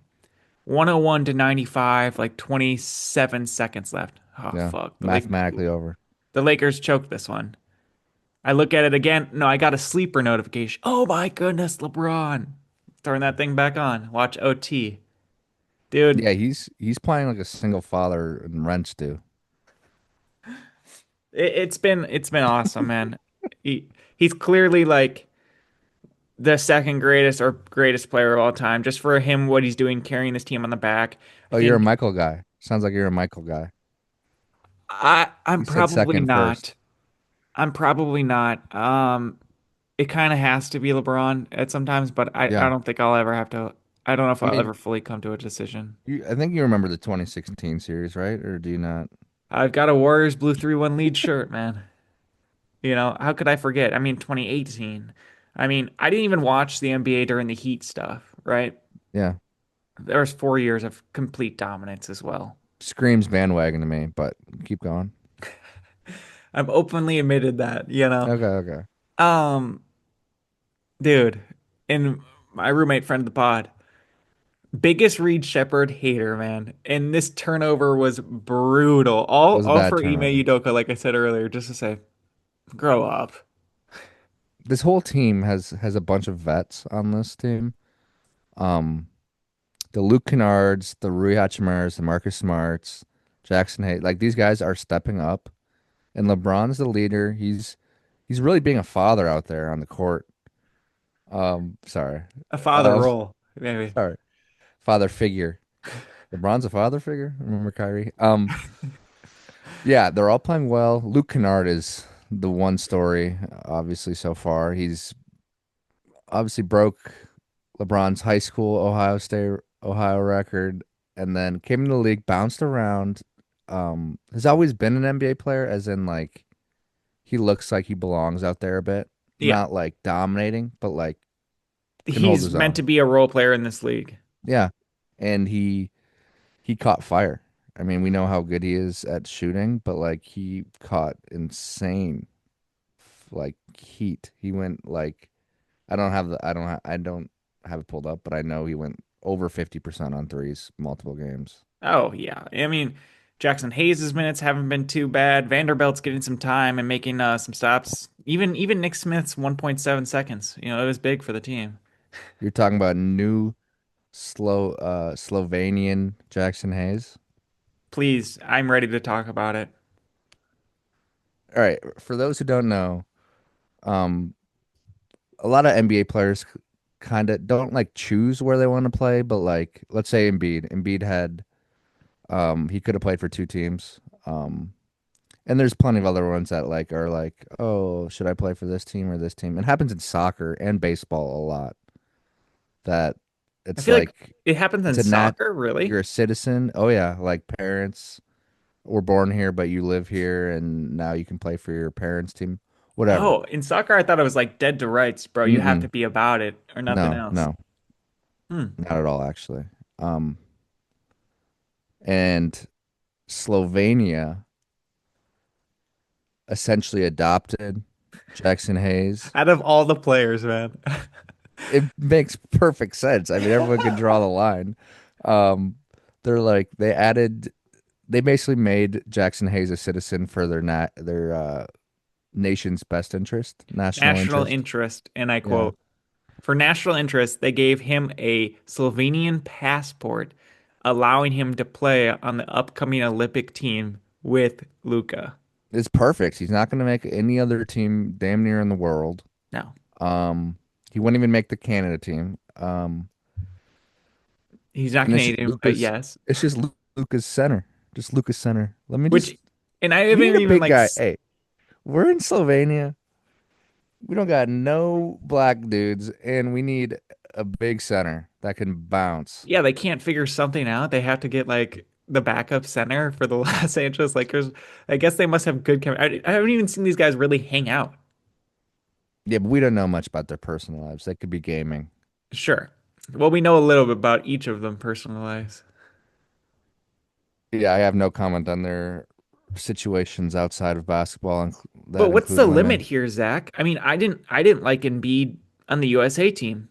101 to 95, like 27 seconds left. Oh yeah, fuck. mathematically over. The Lakers choked this one. I look at it again. No, I got a sleeper notification. Oh my goodness, LeBron. Throwing that thing back on. Watch OT. Dude, Yeah, he's playing like a single father and rents do. it's been awesome, man. He's clearly like the second greatest or greatest player of all time. Just for him, what he's doing, carrying this team on the back. I Oh, you're a think Michael guy. Sounds like you're a Michael guy. I'm You said probably second first. not. I'm probably not. It kind of has to be LeBron at sometimes, but I Yeah. don't think I'll ever have to. I don't know if I I'll mean, ever fully come to a decision. I think you remember the 2016 series, right? Or do you not? I've got a Warriors blue 3-1 lead shirt, man. How could I forget? I mean, 2018. I mean, I didn't even watch the NBA during the Heat stuff, right? Yeah. There was 4 years of complete dominance as well. screams bandwagon to me, but keep going. I've openly admitted that, you know. Okay, okay. Um, dude, and my roommate friend of the pod, biggest Reed Shepherd hater, man. And this turnover was brutal. It All was a all bad for Ime turnover. Udoka, like I said earlier, just to say, grow up. This whole team has a bunch of vets on this team. Um, the Luke Kennards, the Rui Hachimura's, the Marcus Smarts, Jackson Hayes, like these guys are stepping up. And LeBron's the leader. He's really being a father out there on the court. Sorry. A father Um, role, maybe. sorry. Father figure. LeBron's a father figure. Remember Kyrie? Yeah, they're all playing well. Luke Kennard is the one story, obviously, so far. He's obviously broke LeBron's high school Ohio record, and then came into the league, bounced around. Has always been an NBA player, as in like he looks like he belongs out there a bit. Yeah, Not like dominating, but like can hold he's his meant own. to be a role player in this league. Yeah. And he caught fire. I mean, we know how good he is at shooting, but like he caught insane like heat. He went like I don't have it pulled up, but I know he went over 50% on threes multiple games. Oh yeah, I mean, Jackson Hayes' minutes haven't been too bad. Vanderbilt's getting some time and making some stops. Even Nick Smith's 1.7 seconds. You know, it was big for the team. You're talking about new Slovenian Jackson Hayes. Please, I'm ready to talk about it. All right, for those who don't know, um a lot of NBA players kind of don't like choose where they want to play, but like let's say Embiid had he could have played for two teams. And there's plenty of other ones that like are like, "Oh, should I play for this team or this team?" It happens in soccer and baseball a lot that I it's feel like like it happens it's in a nat soccer, really. you're a citizen. Oh yeah, like parents were born here but you live here and now you can play for your parents' team. Whatever. Oh, in soccer, I thought it was like dead to rights, bro. You have to Mm-mm. be about it or nothing No, else. no. Hmm. Not at all actually. Um and Slovenia essentially adopted Jackson Hayes. Out of all the players, man. It makes perfect sense. I mean, everyone can draw the line. Um, they're like they basically made Jackson Hayes a citizen for their nation's best interest, national National interest. interest, and I Yeah, quote, for national interest, they gave him a Slovenian passport, allowing him to play on the upcoming Olympic team with Luka. it's perfect. He's not going to make any other team damn near in the world. No, Um, he wouldn't even make the Canada team. he's not And it's just Canadian, but Luca's. yes. It's just Luca's center. Just Luca's center. Let me Which, just. and I We haven't need a even big like, guy. Hey, we're in Slovenia. We don't got no black dudes, and we need a big center that can bounce. yeah, they can't figure something out. They have to get like the backup center for the Los Angeles Lakers. I guess they must have good chemistry. I haven't even seen these guys really hang out. Yeah, but we don't know much about their personal lives. They could be gaming. Sure. Well, we know a little bit about each of them personal lives. Yeah, I have no comment on their situations outside of basketball, But that what's the include limit women. here, Zach? I mean, I didn't like Embiid on the USA team.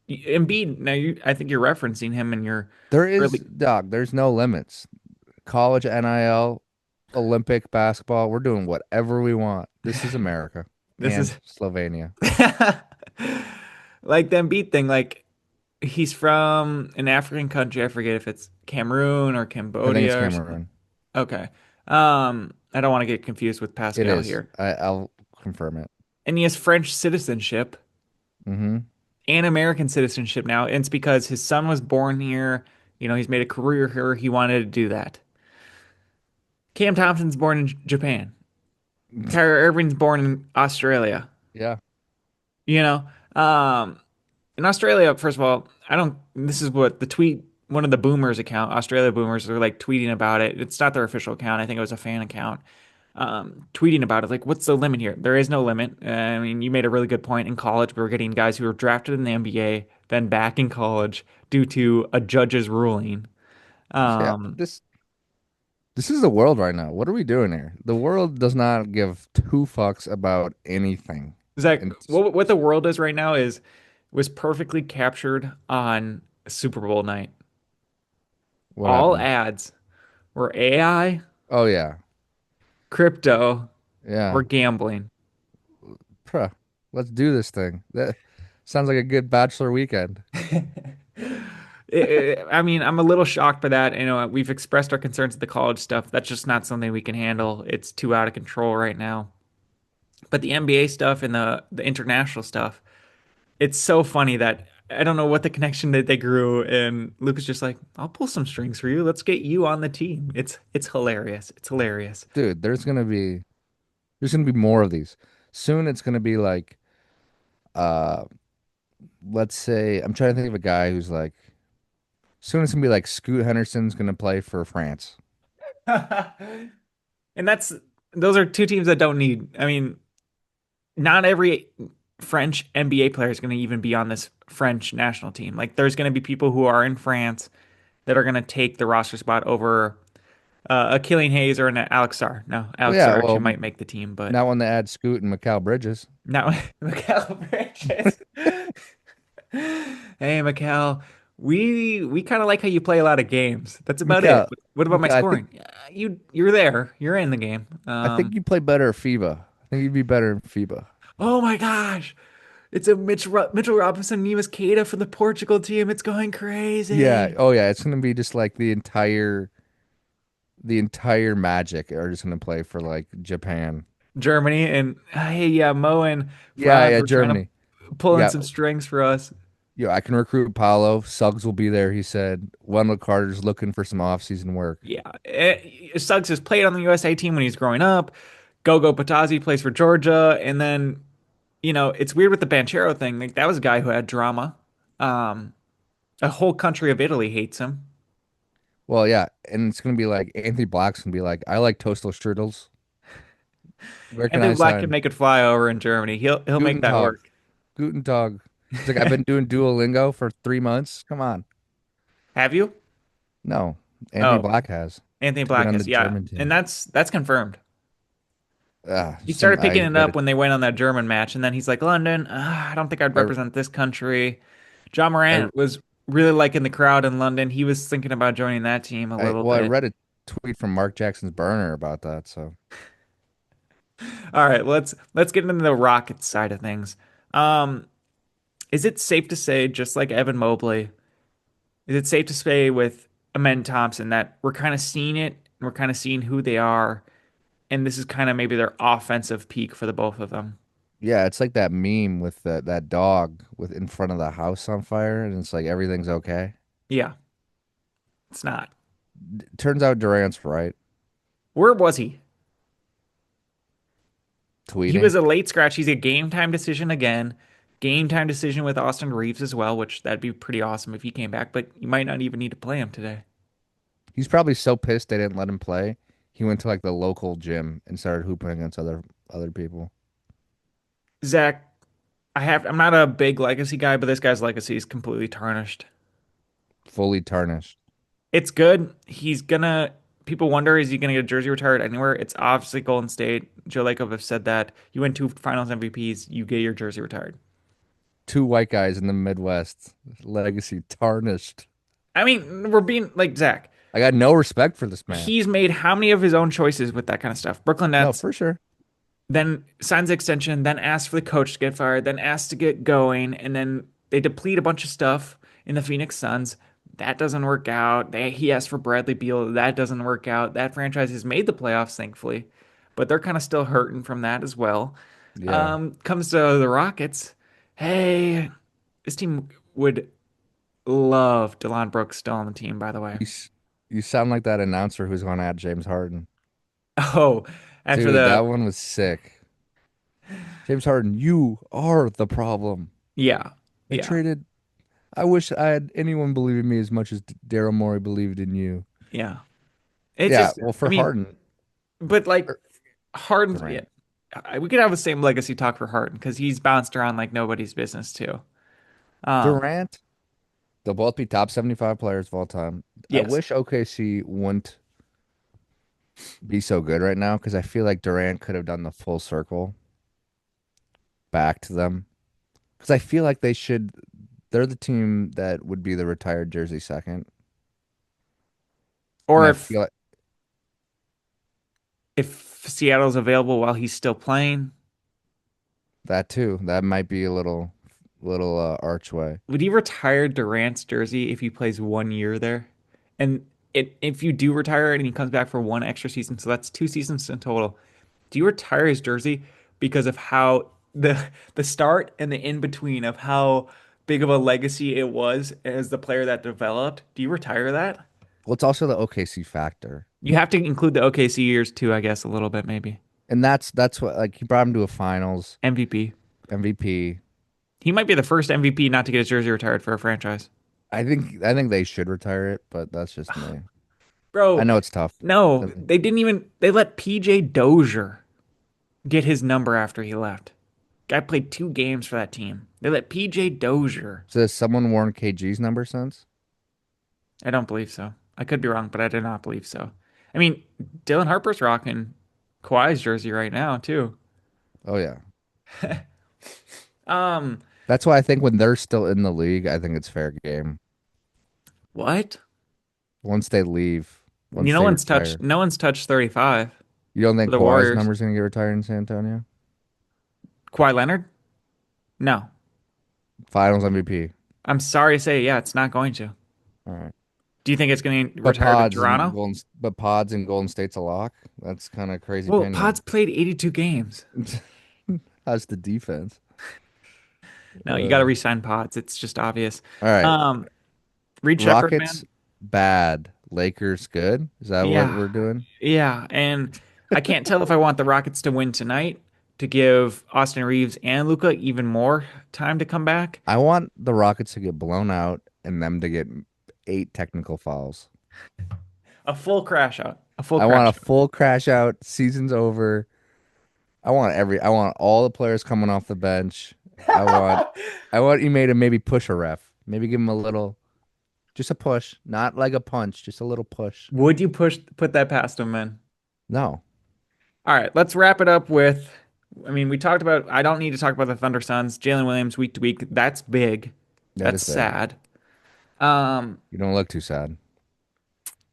Embiid, now I think you're referencing him in your There is, early. dog, there's no limits. College, NIL, Olympic basketball, we're doing whatever we want. This is America This and is Slovenia. like the Embiid thing. Like he's from an African country. I forget if it's Cameroon or I think it's Cambodia or something. Cameroon. Okay. I don't want to get confused with It Pascal is. here. I'll confirm it. And he has French citizenship Mm-hmm. and American citizenship now. And it's because his son was born here. You know, he's made a career here. He wanted to do that. Cam Thompson's born in Japan. Kyrie Irving's born in Australia. Yeah. You know, in Australia, first of all, I don't. This is what the tweet. One of the boomers account, Australia boomers, are like tweeting about it. It's not their official account. I think it was a fan account. Tweeting about it. Like, what's the limit here? There is no limit. I mean, you made a really good point. In college, we were getting guys who were drafted in the NBA, then back in college due to a judge's ruling. Yeah. Um, This is the world right now. What are we doing here? The world does not give two fucks about anything. Zach, And what the world is right now is was perfectly captured on Super Bowl night. what All happened? ads were AI, Oh yeah. crypto, or Yeah. gambling. Pruh. Let's do this thing. That sounds like a good bachelor weekend. I mean, I'm a little shocked by that. You know, we've expressed our concerns with the college stuff. That's just not something we can handle. It's too out of control right now. But the NBA stuff and the international stuff, it's so funny that I don't know what the connection that they grew, and Luke is just like, "I'll pull some strings for you. Let's get you on the team." It's hilarious. It's hilarious. Dude, there's gonna be more of these. Soon it's gonna be like uh let's say I'm trying to think of a guy who's like soon it's gonna be like Scoot Henderson's gonna play for France. And those are two teams that don't need. I mean, not every French NBA player is going to even be on this French national team. Like, there's going to be people who are in France that are going to take the roster spot over a Killian Hayes or an Alex Sarr. No, Well Alex yeah, Sarr actually well might make the team, but not when they add Scoot and Mikal Bridges. not Mikal Bridges. Hey, Mikal, we kind of like how you play a lot of games. That's about it. Mikal, What about my Mikal, scoring? You're there. You're in the game. I think you play better at FIBA. I think you'd be better in FIBA. Oh my gosh. It's a Mitchell Robinson, Neves Keita for the Portugal team. It's going Yeah. crazy. Oh yeah, it's gonna be just like the entire Magic are just gonna play for like Japan. Germany and hey, yeah, Mo and Yeah, Franz yeah, were trying to Germany. pull in Yeah, some strings for us. yeah, I can recruit Paulo. Suggs will be there, he said. Wendell Carter's looking for some off-season work. Yeah, Suggs has played on the USA team when he's growing up. Gogo Patazzi plays for Georgia, and then it's weird with the Banchero thing. Like that was a guy who had drama. Um, a whole country of Italy hates him. Well, yeah, and it's gonna be like Anthony Black's gonna be like, I like Toastal Strudels. Where can Anthony I Black can sign? make it fly over in Germany. He'll make Guten that Tag. work. Guten Tag. He's like, I've been doing Duolingo for 3 months. Come on. Have you? No, Anthony Oh, Black has Anthony to get Black on the has, yeah, German and team. that's confirmed. He Some started I picking it read up it. when they went on that German match, and then he's like, London, I don't think I'd I, represent this country. John I, Morant was really liking the crowd in London. He was thinking about joining that team a little I bit. read a tweet from Mark Jackson's burner about that. So All right, let's get into the Rockets side of things. Um, is it safe to say, just like Evan Mobley, is it safe to say with Amen Thompson that we're kind of seeing it, and we're kind of seeing who they are, and this is kind of maybe their offensive peak for the both of them? yeah, it's like that meme with that dog with in front of the house on fire, and it's like everything's okay. Yeah, it's not. Turns out Durant's right. Where was he? He Tweeting. was a late scratch. He's a game time decision again. Game time decision with Austin Reeves as well, which that'd be pretty awesome if he came back, but you might not even need to play him today. He's probably so pissed they didn't let him play. He went to like the local gym and started hooping against other people. Zach, I'm not a big legacy guy, but this guy's legacy is completely tarnished. Fully tarnished. It's good. People wonder, is he gonna get a jersey retired anywhere? It's obviously Golden State. Joe Lacob have said that. You win two finals MVPs, you get your jersey retired. Two white guys in the Midwest. Legacy tarnished. I mean, we're being like Zach. I got no respect for this man. He's made how many of his own choices with that kind of stuff? Brooklyn No, Nets, for sure. then signs the extension, then asks for the coach to get fired, then asks to get going, and then they deplete a bunch of stuff in the Phoenix Suns. That doesn't work out. He asked for Bradley Beal. That doesn't work out. That franchise has made the playoffs, thankfully, but they're kind of still hurting from that as well. Yeah. Comes to the Rockets. Hey, this team would love Delon Brooks still on the team, by the way. You s- you sound like that announcer who's going at James Harden. Oh, after Dude, that the, one was sick. James Harden, you are the problem. yeah, They yeah, traded. I wish I had anyone believe in me as much as Daryl Morey believed in you. yeah. It's Yeah, just, well, I for mean, Harden, but like er, Harden's, yeah, Durant, we could have the same legacy talk for Harden because he's bounced around like nobody's business too. Um, Durant, they'll both be top 75 players of all time. I yes, wish OKC wouldn't. be so good right now because I feel like Durant could have done the full circle back to them. Because I feel like they should. They're the team that would be the retired jersey second, and Or I feel like if Seattle's available while he's still playing, that too. That might be a little archway. would he retire Durant's jersey if he plays 1 year there? And if you do retire it and he comes back for one extra season, so that's 2 seasons in total, do you retire his jersey because of how the start and the in between of how big of a legacy it was as the player that developed? Do you retire that? Well, it's also the OKC factor, You have to include the OKC years too, I guess, a little bit maybe. and that's what like he brought him to a finals MVP. MVP. He might be the first MVP not to get his jersey retired for a franchise. I think they should retire it, but that's just me. I Bro, know it's tough. no, Doesn't- they didn't even they let PJ Dozier get his number after he left. Guy played 2 games for that team. They let PJ Dozier. So has someone worn KG's number since? I don't believe so. I could be wrong, but I do not believe so. I mean, Dylan Harper's rocking Kawhi's jersey right now too. Oh yeah. Um, That's why I think when they're still in the league, I think it's fair game. what? Once they leave, You once know they one's touched retire. no one's touched 35 You don't for think the Kawhi's Warriors. number's gonna get retired in San Antonio? Kawhi Leonard? No. Finals MVP. I'm sorry to say, yeah, it's not going to. All right. Do you think it's going to retire to Toronto? But Pods and Golden State's a lock. That's kind of crazy Well, opinion. Pod's played 82 games. How's the defense? No, you got to Uh, re-sign Pods. It's just obvious. all right. Um, Reed Shepherd, Rockets man. bad. Lakers good. Is that what Yeah. we're doing? Yeah. And I can't tell if I want the Rockets to win tonight to give Austin Reeves and Luca even more time to come back. I want the Rockets to get blown out and them to get 8 technical fouls. A full crash out. A full I want crash a full crash out. Season's over. I want all the players coming off the bench. I want out. I want Ime to maybe push a ref. Maybe give him a little just a push, not like a punch, just a little push. Would you put that past him, man? No. All right, let's wrap it up with. I mean, we talked about. I don't need to talk about the Thunder Suns. Jalen Williams week to week. That's big. That That's is big. sad. Um, You don't look too sad.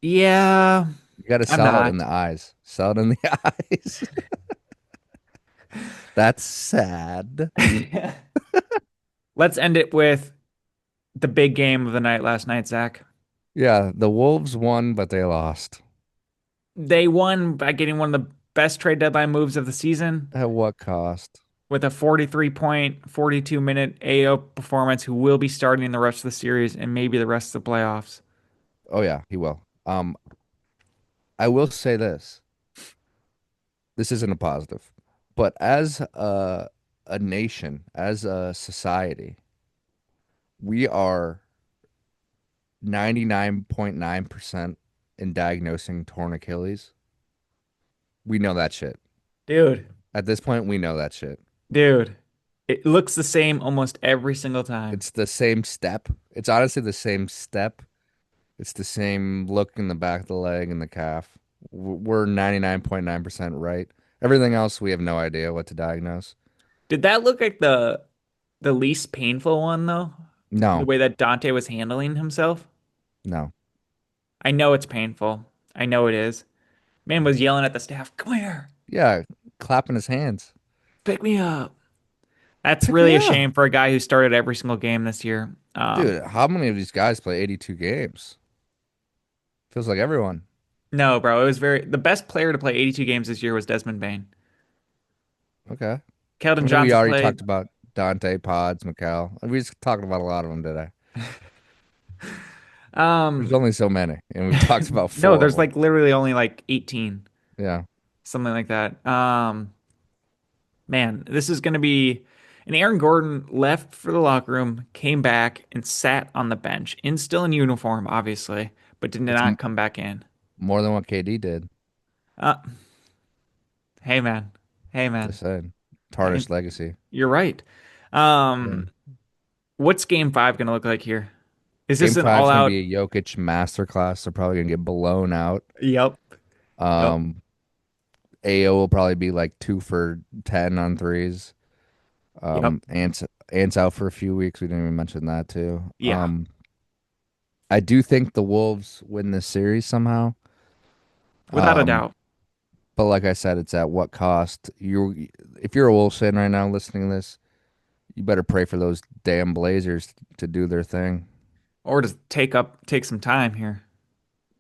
yeah, You got to I'm sell it in not. the eyes. Sell it in the eyes. That's sad. Let's end it with the big game of the night last night, Zach. Yeah, the Wolves won, but they lost. They won by getting one of the best trade deadline moves of the season At what cost? with a 43 point, 42-minute AO performance, who will be starting the rest of the series and maybe the rest of the playoffs. Oh yeah, he will. I will say this. This isn't a positive, but as a nation, as a society, we are 99.9% in diagnosing torn Achilles. We know that shit. Dude, At this point, we know that shit. dude, it looks the same almost every single time. It's the same step. It's honestly the same step. It's the same look in the back of the leg and the calf. We're 99.9% right. Everything else, we have no idea what to diagnose. Did that look like the least painful one though? The No, way that Dante was handling himself? no. I know it's painful. I know it is. Man was yelling at the staff, "Come here, Yeah, clapping his hands. pick me up." That's Pick me really a up. shame for a guy who started every single game this year. Dude, how many of these guys play 82 games? Feels like everyone. No, bro, it was the best player to play 82 games this year was Desmond Bain. Okay. I Keldon mean, we Johnson already played. talked about Dante, Pods, McCall. We just talked about a lot of them today. There's Um, only so many, and we've talked about no, four of there's them. like literally only like 18, Yeah. something like that. Man, this is going to be. And Aaron Gordon left for the locker room, came back, and sat on the bench, still in uniform, obviously, but did It's not come back in. more than what KD did. Uh, hey man, hey Just man, saying. hey, Tarnished legacy. you're right. Yeah. Um, what's Game 5 going to look like here? Is this Game an five's gonna all-out? be a Jokic masterclass. They're probably gonna get blown out. Yep. Yep. Um, AO will probably be like 2 for 10 on threes. Yep. Ant's out for a few weeks. We didn't even mention that too. Yeah. I do think the Wolves win this series somehow. Without a Um, doubt. but like I said, it's at what cost? If you're a Wolves fan right now listening to this, you better pray for those damn Blazers to do their thing. Or just take some time here.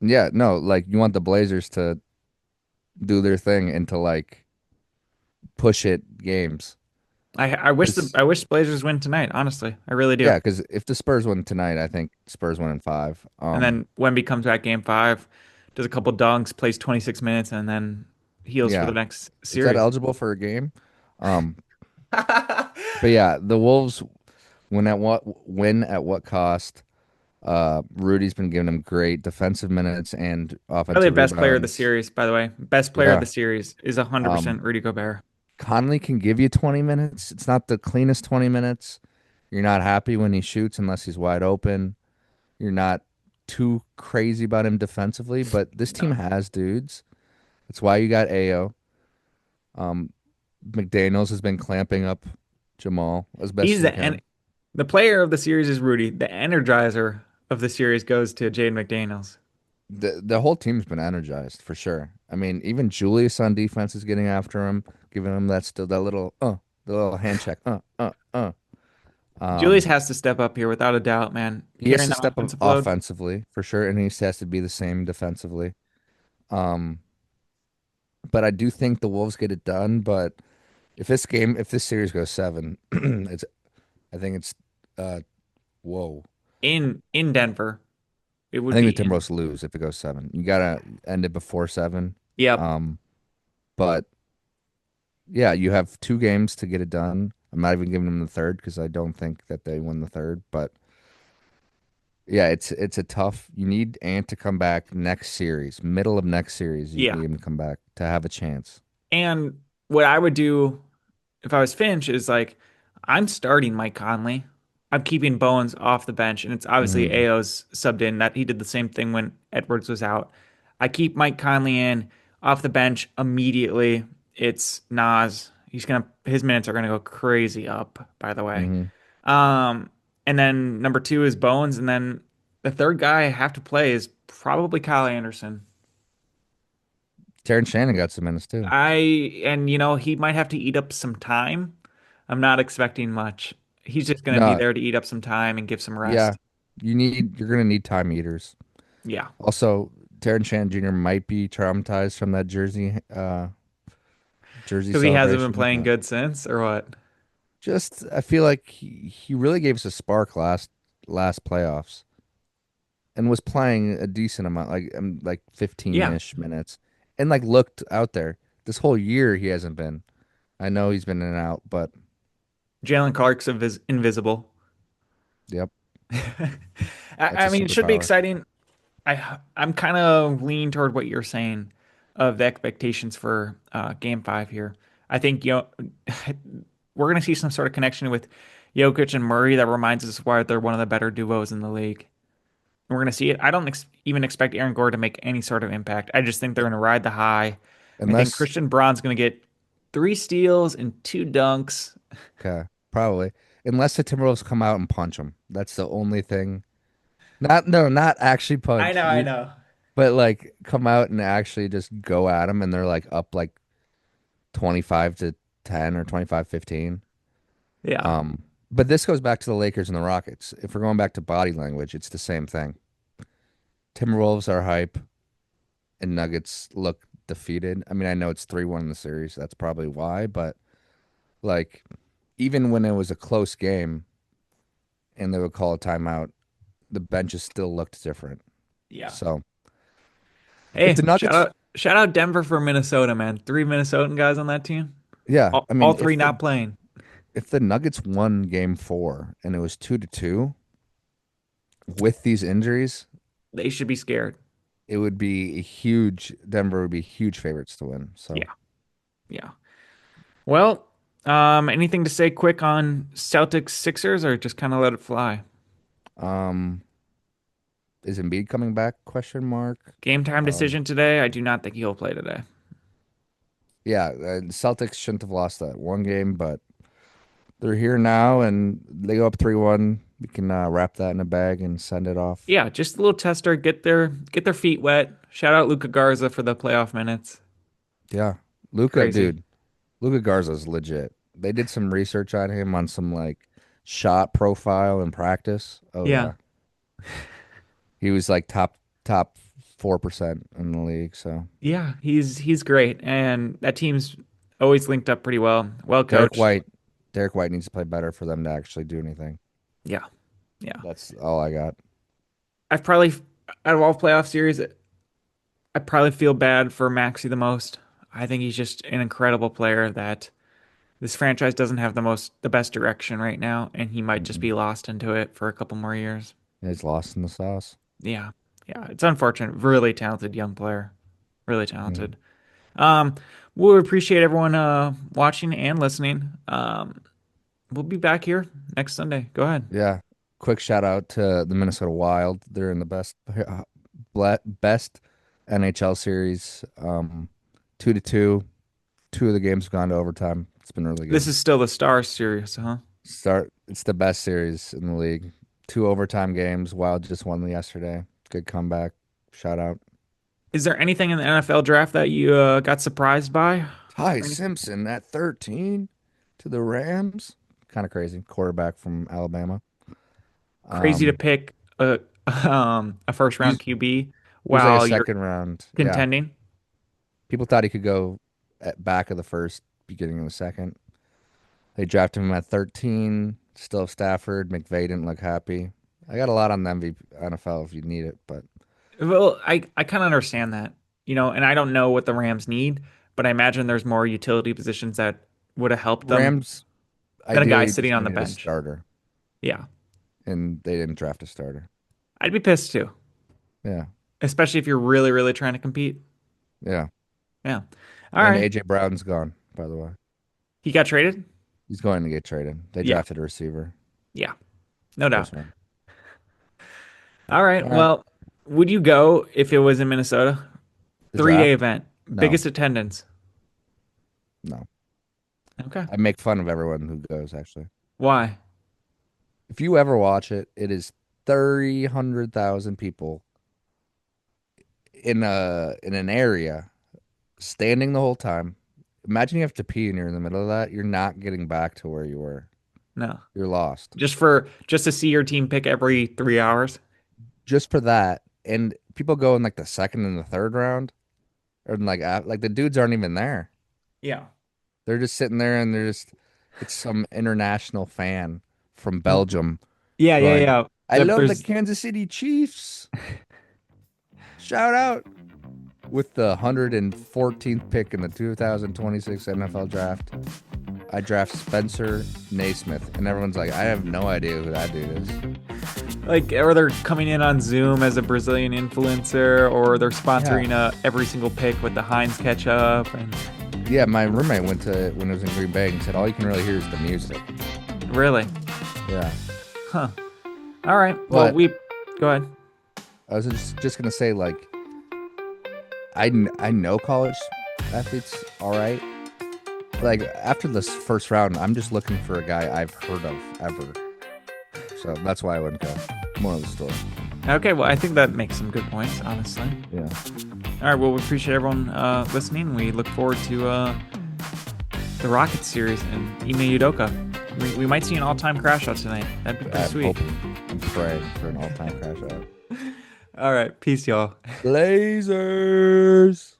Yeah, no, like you want the Blazers to do their thing and to like push it games. Because I wish the Blazers win tonight, honestly. I really do. yeah, because if the Spurs win tonight, I think Spurs win in five. And then Wemby comes back game five, does a couple dunks, plays 26 minutes, and then heals for the Yeah, next is that series. eligible for a game? Um, but yeah, the Wolves win at what cost? Rudy's been giving them great defensive minutes and Probably the offensive best player of the rebounds. series, by the way. Best player of Yeah. the series is Um, 100% Rudy Gobert. Conley can give you 20 minutes. It's not the cleanest 20 minutes. You're not happy when he shoots unless he's wide open. You're not too crazy about him defensively, but this team No. has dudes. That's why you got Ao. Um, McDaniels has been clamping up Jamal as best He's as he the en can. The player of the series is Rudy. The energizer of the series goes to Jaden McDaniels. The whole team's been energized for sure. I mean, even Julius on defense is getting after him, giving him that little the little hand check. Julius Um, has to step up here without a doubt, man. he has Carrying to that step up offensive load. offensively for sure, and he has to be the same defensively. Um, but I do think the Wolves get it done. But if this series goes seven, I think it's uh, whoa. In Denver. It I would think be the in. Timberwolves lose if it goes seven. You gotta end it before seven. Yep. Um, but yeah, you have 2 games to get it done. I'm not even giving them the third because I don't think that they win the third. But yeah, it's a tough. You need Ant to come back next series, middle of next series. You Yeah. need him to come back to have a chance. And what I would do if I was Finch is like, I'm starting Mike Conley. I'm keeping Bones off the bench, and it's obviously Hmm. AO's subbed in. That he did the same thing when Edwards was out. I keep Mike Conley in off the bench immediately. It's Nas. His minutes are gonna go crazy up, by the way. Hmm. Um, and then number two is Bones, and then the third guy I have to play is probably Kyle Anderson. Terrence Shannon got some minutes too. And he might have to eat up some time. I'm not expecting much. He's just going to be No, there to eat up some time and give some yeah, rest. you're gonna need time eaters. Yeah, Also, Terrence Shannon Jr. might be traumatized from that jersey because he hasn't been celebration. playing good since, or what? Just I feel like he really gave us a spark last playoffs and was playing a decent amount, like Yeah, 15-ish minutes, and like looked out there. This whole year he hasn't been. I know he's been in and out, but Jalen Clark's invisible. yep, that's I a mean, it should be superpower. exciting. I'm kind of leaning toward what you're saying of the expectations for Game Five here. I think we're going to see some sort of connection with Jokic and Murray that reminds us why they're one of the better duos in the league. And we're going to see it. I don't even expect Aaron Gordon to make any sort of impact. I just think they're going to ride the high. I think Unless, Christian Braun's going to get 3 steals and 2 dunks. okay, probably unless the Timberwolves come out and punch him. That's the only thing. Not no, not actually I punch know, I you, know. but like come out and actually just go at him, and they're like up like 25-10 or 25-15. Yeah, But this goes back to the Lakers and the Rockets. If we're going back to body language, it's the same thing. Timberwolves are hype and Nuggets look defeated. I mean, I know it's 3-1 in the series. That's probably why, but like even when it was a close game and they would call a timeout, the benches still looked different. yeah. So if the Hey, Nuggets, shout out Denver for Minnesota, man. 3 Minnesotan guys on that team. yeah, I All mean, three not playing. if the Nuggets won game 4 and it was 2-2 with these injuries, They should be scared. it would be a huge Denver would be huge favorites to win. So, Yeah, yeah. Well, anything to say quick on Celtics Sixers or just kind of let it fly? um, Is Embiid coming back? Question mark. Game time Um, decision today. I do not think he'll play today. yeah, the Celtics shouldn't have lost that one game, but they're here now, and they go up 3-1. We can wrap that in a bag and send it off. Yeah, just a little tester. Get their feet wet. Shout out Luka Garza for the playoff minutes. Yeah, Luca, Crazy. dude, Luca Garza's legit. They did some research on him on some like shot profile in practice. Oh Yeah. yeah, he was like top 4% in the league. So Yeah, he's great, and that team's always linked up pretty well. Well Derek coached. White, Derek White needs to play better for them to actually do anything. Yeah, yeah. That's all I got. I've probably out of all playoff series, I probably feel bad for Maxey the most. I think he's just an incredible player that this franchise doesn't have the best direction right now, and he might just Mm-mm. be lost into it for a couple more years. He's lost in the sauce. Yeah, yeah. It's unfortunate. Really talented young player. Really Mhm. talented. Um, we appreciate everyone watching and listening. We'll be back here next Sunday. Go ahead. Yeah. Quick shout out to the Minnesota Wild. They're in the best NHL series. 2-2. Two of the games have gone to overtime. It's been really This good. is still the Stars series, huh? It's the best series in the league. Two overtime games. Wild just won yesterday. Good comeback. Shout out. Is there anything in the NFL draft that you got surprised by? Ty Or any Simpson at 13 to the Rams. Kind of crazy. Quarterback from Alabama. crazy to Um, pick a first round he's QB he was like a while you're second round. Yeah. contending? People thought he could go at back of the first, beginning of the second. They drafted him at 13. Still have Stafford. McVay didn't look happy. I got a lot on the MVP NFL if you need it, but Well, I kind of understand that, and I don't know what the Rams need, but I imagine there's more utility positions that would have helped them Rams than a guy ideally sitting just on the needed a bench. starter, Yeah, and they didn't draft a starter. I'd be pissed too, Yeah, especially if you're really, really trying to compete. yeah. Yeah. All And right. AJ Brown's gone, by the way. He got traded? He's going to get traded. They Yeah. drafted a receiver. Yeah. No doubt. First round. All right. All right. Well, would you go if it was in Minnesota? The 3 day draft? event, No, biggest attendance. no. Okay. I make fun of everyone who goes, actually. Why? If you ever watch it, it is 300,000 people in an area standing the whole time. Imagine you have to pee and you're in the middle of that. You're not getting back to where you were. No. You're lost. Just to see your team pick every 3 hours. Just for that. And people go in like the second and the third round, or in like the dudes aren't even there. Yeah. They're just sitting there and it's some international fan from R- Belgium Yeah, yeah, going, yeah. I love the There's Kansas City Chiefs. Shout out. With the 114th pick in the 2026 NFL draft, I draft Spencer Naismith, and everyone's like, I have no idea who that dude is. or they're coming in on Zoom as a Brazilian influencer, or they're Yeah. sponsoring every single pick with the Heinz ketchup. And Yeah, my roommate went to when it was in Green Bay and said all you can really hear is the music. really, Yeah. huh? All right. Well, But we go ahead. I was just gonna say like I know college athletes all right. Like after this first round, I'm just looking for a guy I've heard of ever. So that's why I wouldn't go. More of the story. Okay. Well, I think that makes some good points, honestly. Yeah. All right. Well, we appreciate everyone listening. We look forward to the Rockets series and Ime Udoka. We might see an all-time crash out tonight. That'd be pretty I'm sweet. hoping and praying for an all-time crash out. All right. Peace, y'all. Blazers.